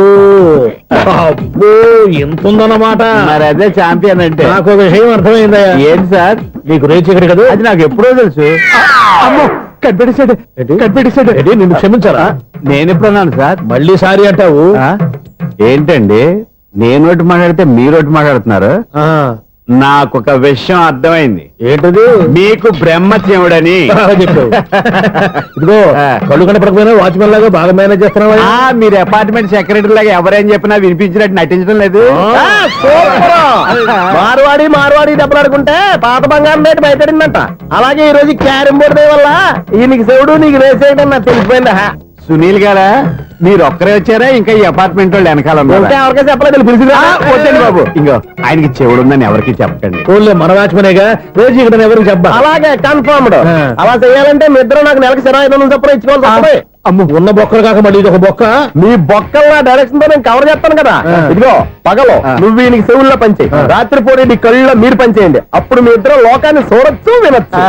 అబ్బో ఎంత ఉందన్నమాట. మరి అదే చాంపియన్ అంటే. నాకు ఒక విషయం అర్థమైందయ్యా. ఏంటి సార్? నీకు రేచి ఇక్కడ కదా? అది నాకు ఎప్పుడో తెలుసు. అమ్మో, కనిపెట్టేశాడు, కనిపెట్టేశాడు. నిన్ను క్షమించారా? నేను ఎప్పుడన్నాను సార్? మళ్ళీ సారీ అంటావు? ఏంటండి, నేనోటి మాట్లాడితే మీరోటి మాట్లాడుతున్నారు? నాకు ఒక విషయం అర్థమైంది. ఏంటది? మీకు బ్రహ్మత్యముడని చెప్పావు. ఇదిగో కళ్ళు కనపడకపోయినా వాచ్మెన్ లాగా బాగా మేనేజ్ చేస్తున్నావా? మీరు అపార్ట్మెంట్ సెక్రటరీ లాగా ఎవరేం చెప్పినా వినిపించినట్టు నటించడం లేదు. మార్వాడి మార్వాడి దెబ్బలాడుకుంటే పాత బంగారం రేటు భయపడిందంట. అలాగే ఈ రోజు క్యారం బోర్డు వల్ల ఈయనకి శివుడు నీకు రేసేయడం నాకు తెలిసిపోయిందా? సునీల్ గారా, మీరు ఒక్కరే వచ్చారా ఇంకా ఈ అపార్ట్మెంట్ వాళ్ళు వెనకాల ఇంకా ఎవరికీ చెప్పలేదు, పిలిచిరా. వద్దండి బాబు, ఇంకో ఆయనకి చెవుడుందని ఎవరికి చెప్పకండి. ఓన్లీ మన వాచ్మనేగా, రోజు ఇక్కడ ఎవరికి చెప్పా. అలాగే కన్ఫర్మ్డ్. అలా చేయాలంటే మీ ఇద్దరు నాకు నెలకు 25,000 చొప్పున ఇచ్చుకోవాలి తప్పదు. అమ్మ, ఉన్న బొక్కలు కాక మళ్ళీ ఇది ఒక బొక్క. మీ బొక్కల డైరెక్షన్ తో నేను కవర్ చేస్తాను కదా. ఇదిగో పగలో నువ్వు ఈయనకి చెవుల్లో పంచే, రాత్రిపూట నీ కళ్ళలో మీరు పనిచేయండి. అప్పుడు మీ ఇద్దరు లోకాన్ని చూడొచ్చు వినొచ్చు.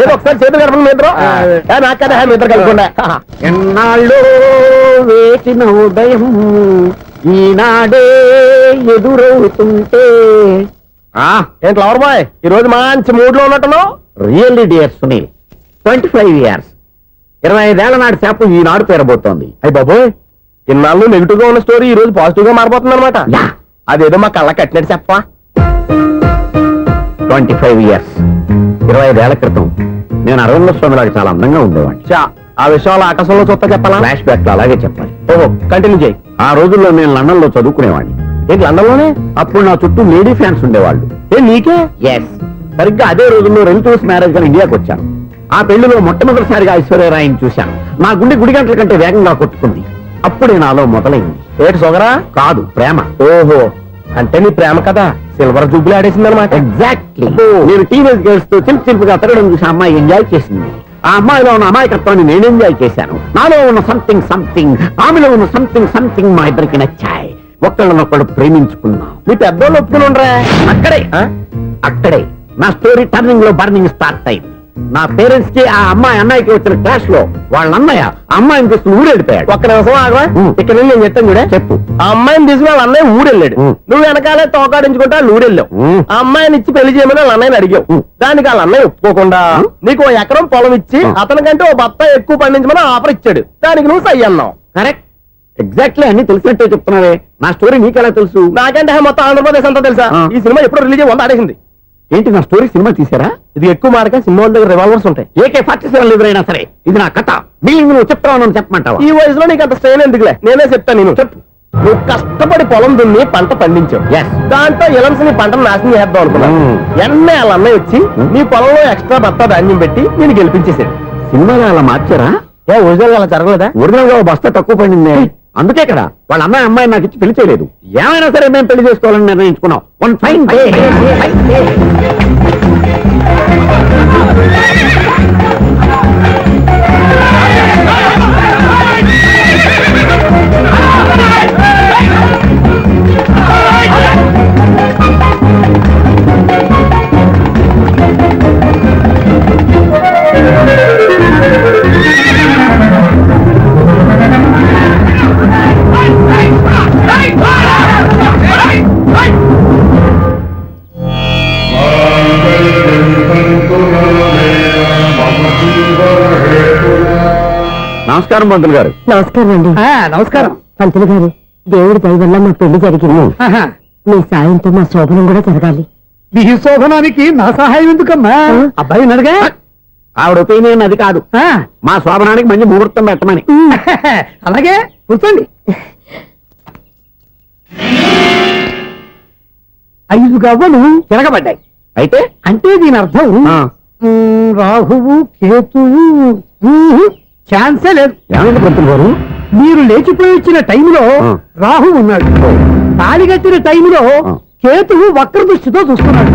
ఏదో ఒకసారి చేతులు కలపండి మీ ఇద్దరు. నాకు కదా మీ ఇద్దరు కలపకుండా. ఎన్నాళ్ళు వేసిన ఉదయం ఈనాడే ఎదురవుతుంటే. ఏంటి లవర్ బాయ్, ఈ రోజు మంచి మూడ్ లో ఉన్నట్టున్నావు? రియల్లీ డియర్ సునీల్, 25 years 25 ఏళ్ల నాటి శాప ఈనాడు పేరబోతోంది. అయ్యి బాబోయ్, ఇన్నాళ్ళు నెగిటివ్ గా ఉన్న స్టోరీ ఈ రోజు పాజిటివ్ గా మారిపోతుంది అనమాట. అదేదో మా కళ్ళ కట్టినట్టు చెప్పా. 25 years 25 ఏళ్ల క్రితం నేను అరవింద స్వామిలాగా చాలా అందంగా ఉండేవాడిని. ఆ విషయాలు ఆకాశంలో చూస్తా చెప్పాలా? ఫ్లాష్ బ్యాక్ లో అలాగే చెప్పాలి. ఓహో, కంటిన్యూ చేయి. ఆ రోజుల్లో నేను లండన్ లో చదువుకునేవాడిని. ఏంటి లండన్ లోనే? అప్పుడు నా చుట్టూ లేడీ ఫ్యాన్స్ ఉండేవాళ్ళు. నీకే? ఎస్, సరిగ్గా అదే రోజుల్లో రిలేటివ్స్ మ్యారేజ్ గా ఇండియాకి వచ్చాను. ఆ పెళ్లిలో మొట్టమొదటిసారిగా ఐశ్వర్యరాయని చూశాను. నా గుండె గుడి గంటల కంటే వేగంగా కొట్టుకుంది. అప్పుడే నాలో మొదలైంది. ఏటి సొగరా? కాదు, ప్రేమ. ఓహో, అంటే నీ ప్రేమ కదా సిల్వర్ జూబ్లీ ఆడేసింది అనమాట. ఎగ్జాక్ట్లీ. నేను టీనేజ్ గర్ల్స్ తో చిలిపి చిలిపిగా తిరగడం చూసి అమ్మాయి ఎంజాయ్ చేసింది. ఆ అమ్మాయిలో ఉన్న అమాయకత్వాన్ని నేను ఎంజాయ్ చేశాను. నాలో ఉన్న సంథింగ్ ఆమెలో ఉన్న సంథింగ్ మా ఇద్దరికి నచ్చాయి. ఒక్కళ్ళనొక్కడు ప్రేమించుకున్నాం. మీ పెద్దోళ్ళు ఒప్పుకుని ఉండరా? అక్కడే నా స్టోరీ టర్నింగ్ లో బర్నింగ్ స్టార్ట్ అయింది. నా పేరెంట్స్ కి ఆ అమ్మాయి అన్నయ్యకి వచ్చిన క్లాష్ లో వాళ్ళ అన్నయ్య అమ్మాయిని తీసుకుని ఊరెళ్ళిపోయాడు. ఒక్క నిమిషం ఆగవా? ఇక్కడ నేను చెప్తాను కూడా. చెప్పు. ఆ అమ్మాయిని తీసుకుని వాళ్ళ అన్నయ్య ఊరెళ్ళాడు. నువ్వు వెనకాలే తోకాడించుకుంటా ఊరెళ్ళావు. ఆ అమ్మాయిని ఇచ్చి పెళ్లి చేయమని వాళ్ళ అన్నయ్యని అడిగావు. దానికి వాళ్ళ అన్నయ్య ఒప్పుకోకుండా నీకు 1 ఎకరం పొలం ఇచ్చి అతనికంటే ఓ బత్త ఎక్కువ పండించమని ఆఫర్ ఇచ్చాడు. దానికి నువ్వు సై అన్నావు. కరెక్ట్, ఎగ్జాక్ట్లీ అన్ని తెలిసినట్టే చెప్తున్నావే. నా స్టోరీ నీకెలా తెలుసు? నాకంటే మొత్తం ఆంధ్రప్రదేశ్ అంతా తెలుసా? ఈ సినిమా ఎప్పుడు రిలీజ్ అయ్యి 100 ఆడేసింది. ఏంటి, నా స్టోరీ సినిమా తీసారా? ఇది ఎక్కువ మార్క సినిమా దగ్గర రివాల్వర్స్ ఉంటాయి. AK-47 ఎదురైనా సరే ఇది నా కథ. మిగిలింది నువ్వు చెప్తావు చెప్పమంటావా? ఈ వయసులో నీకు అంత స్ట్రెయిన్ ఎందుకులే, నేనే చెప్తాను. నేను చెప్పు. నువ్వు కష్టపడి పొలం దున్ని పంట పండించావు. దాంట్లో ఎలమ్స్ నీ పంటను నాశనం చేద్దాం అనుకున్నావు. ఎన్నే వాళ్ళ అన్నయ్య వచ్చి నీ పొలంలో ఎక్స్ట్రా బత్తా ధాన్యం పెట్టి నేను గెలిపించేసాడు. సినిమాలో అలా మార్చారా? ఒరిజినల్ అలా జరగలేదా? ఒరిజినల్ గా బస్తా తక్కువ పడింది. అందుకే కదా వాళ్ళ అమ్మాయి అమ్మాయి నాకు ఇచ్చి పెళ్లి చేయలేదు. ఏమైనా సరే మేము పెళ్లి చేసుకోవాలని నిర్ణయించుకున్నాం. One fine day. నమస్కారం పంతులు గారు. నమస్కారం అండి. నమస్కారం. పంతులు గారు, దేవుడి దయ వల్ల మా పెళ్లి జరిగింది. మీ సాయంతో మా శోభనం కూడా జరగాలి. మీ శోభనానికి నా సహాయం ఎందుకమ్మా? అబ్బాయి అడగా. ఆవిడ ఒపీనియన్ అది కాదు. మా శోభనానికి మంచి ముహూర్తం పెట్టమని. అలాగే కూర్చోండి. 5 గవ్వలు తిరగబడ్డాయి. అయితే అంటే దీని అర్థం రాహువు కేతువు ఛాన్సే లేదు. ఏమైంది పంతులు గారు? మీరు లేచిపోయి వచ్చిన టైంలో రాహు ఉన్నాడు. తాళిగట్టిన టైంలో కేతువు వక్ర దృష్టితో చూస్తున్నాడు.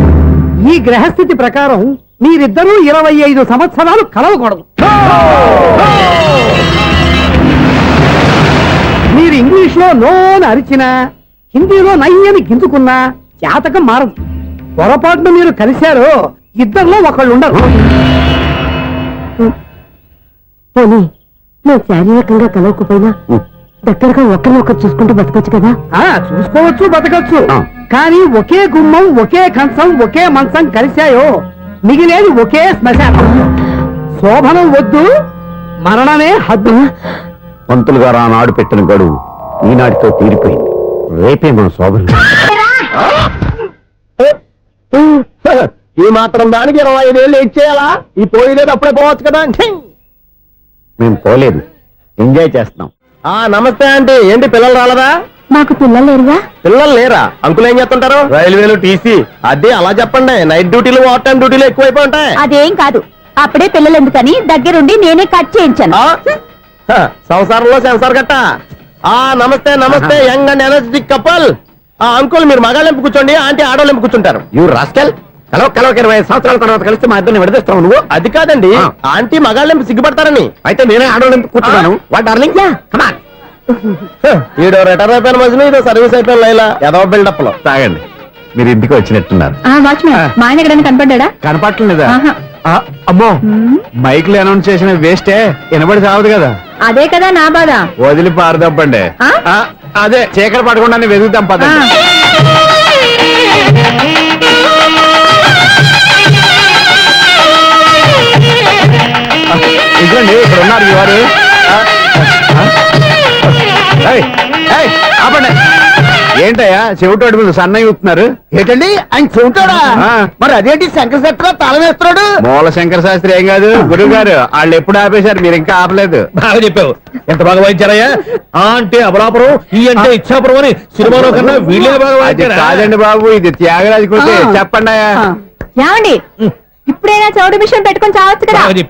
ఈ గ్రహస్థితి ప్రకారం మీరిద్దరూ 25 సంవత్సరాలు కలవకూడదు. మీరు ఇంగ్లీష్ లో నోని అరిచినా, హిందీలో నయ్యని గింజుకున్నా జాతకం మారదు. పొరపాటున మీరు కలిశారో ఇద్దరిలో ఒకళ్ళు ఉండరు. పోనీ మేము శారీరకంగా కలవకపోయినా దగ్గరగా ఒకరినొకరు చూసుకుంటూ బతకొచ్చు కదా? చూసుకోవచ్చు, బతకచ్చు. కానీ ఒకే గుమ్మం, ఒకే కంచం, ఒకే మంచం కలిశాయో మిగిలేది ఒకే శ్మశానం. శోభనం వద్దు, మరణమే హద్దు. పంతులు గారు ఆనాడు పెట్టిన గడువు ఈనాటితో తీరిపోయింది. రేపే మన శోభనం. ఈ మాత్రం దానికి 25 ఏళ్ళు ఇచ్చేయాలా? ఈ పోయేది అప్పుడే పోవచ్చు కదా. మేము పోలేదు, ఎంజాయ్ చేస్తున్నాం. నమస్తే ఆంటీ. ఏంటి పిల్లలు రాలదా? మాకు పిల్లలు లేరుగా. పిల్లలు లేరా? అంకులు ఏం చేస్తుంటారు? రైల్వేలు టీసీ. అదే అలా చెప్పండి. నైట్ డ్యూటీలు, ఓవర్ టైం డ్యూటీలు ఎక్కువైపోయి ఉంటాయి. అదేం కాదు, అప్పుడే పిల్లలు ఎందుకని దగ్గరుండి నేనే కట్ చేయించాను. సంసారంలో సెన్సార్ గట్ట. నమస్తే నమస్తే, young and energetic couple. Uncle మీరు మగాళ్ళెంపు కూర్చోండి, ఆంటీ ఆడోళ్ళెంపు కూర్చుంటారు. You rascal. కలవక 20 సంవత్సరాల తర్వాత కలిస్తే మా ఇద్దరిని విడదీస్తావు నువ్వు. అది కాదండి, ఆంటీ మగాళ్ళెంపు సిగ్గుపడతారని. అయితే నేనే ఆడోళ్ళెంపు కూర్చున్నాను. What darling, come on. ఈడో రిటైర్ అయిపోయిన మధ్యలో ఇదో సర్వీస్ అయిపోయిన లైలా ఏదో బిల్డప్ లో. తాగండి, మీరు ఇంటికి వచ్చినట్టున్నారు. వాచ్మెన్ మా ఆయన ఎక్కడైనా కనపడ్డా? కనపట్లేదా? అమ్మో, మైక్ లో అనౌన్స్ చేసిన వేస్టే, వినబడి సావదు కదా. అదే కదా నా బాధ. వదిలి పారదప్పండి. అదే చీకటి పడకుండా వెతుకుతాం పదండి. ఇదిగోండి, ఇక్కడ ఉన్నారు మీ వారు. ఆపండి. ఏంటయ్యా చెవిటోడి మీద సన్నయ్య అవుతున్నారు ఏంటండి ఆయన చెబుతాడా ఆ. మరి అదేంటి శంకర శెట్టిలో తాళం వేస్తున్నాడు మూల శంకర శాస్త్రి ఏం కాదు గురువు గారు వాళ్ళు ఎప్పుడు ఆపేశారు మీరు ఇంకా ఆపలేదు బాగా చెప్పావు ఎంత బాగా వాయించారయ్యా ఆ అంటే అమలాపురం ఈ అంటే ఇచ్చాపురం అని సినిమాలో కన్నా వీళ్ళే బాగా అది వాయించారా కాదండి బాబు ఇది త్యాగరాజు కృతి చెప్పండి అయ్యా ఏమండి ఇప్పుడైనా చౌడు మిషన్ పెట్టుకొని చావచ్చు కదా బాగా చెప్పావు.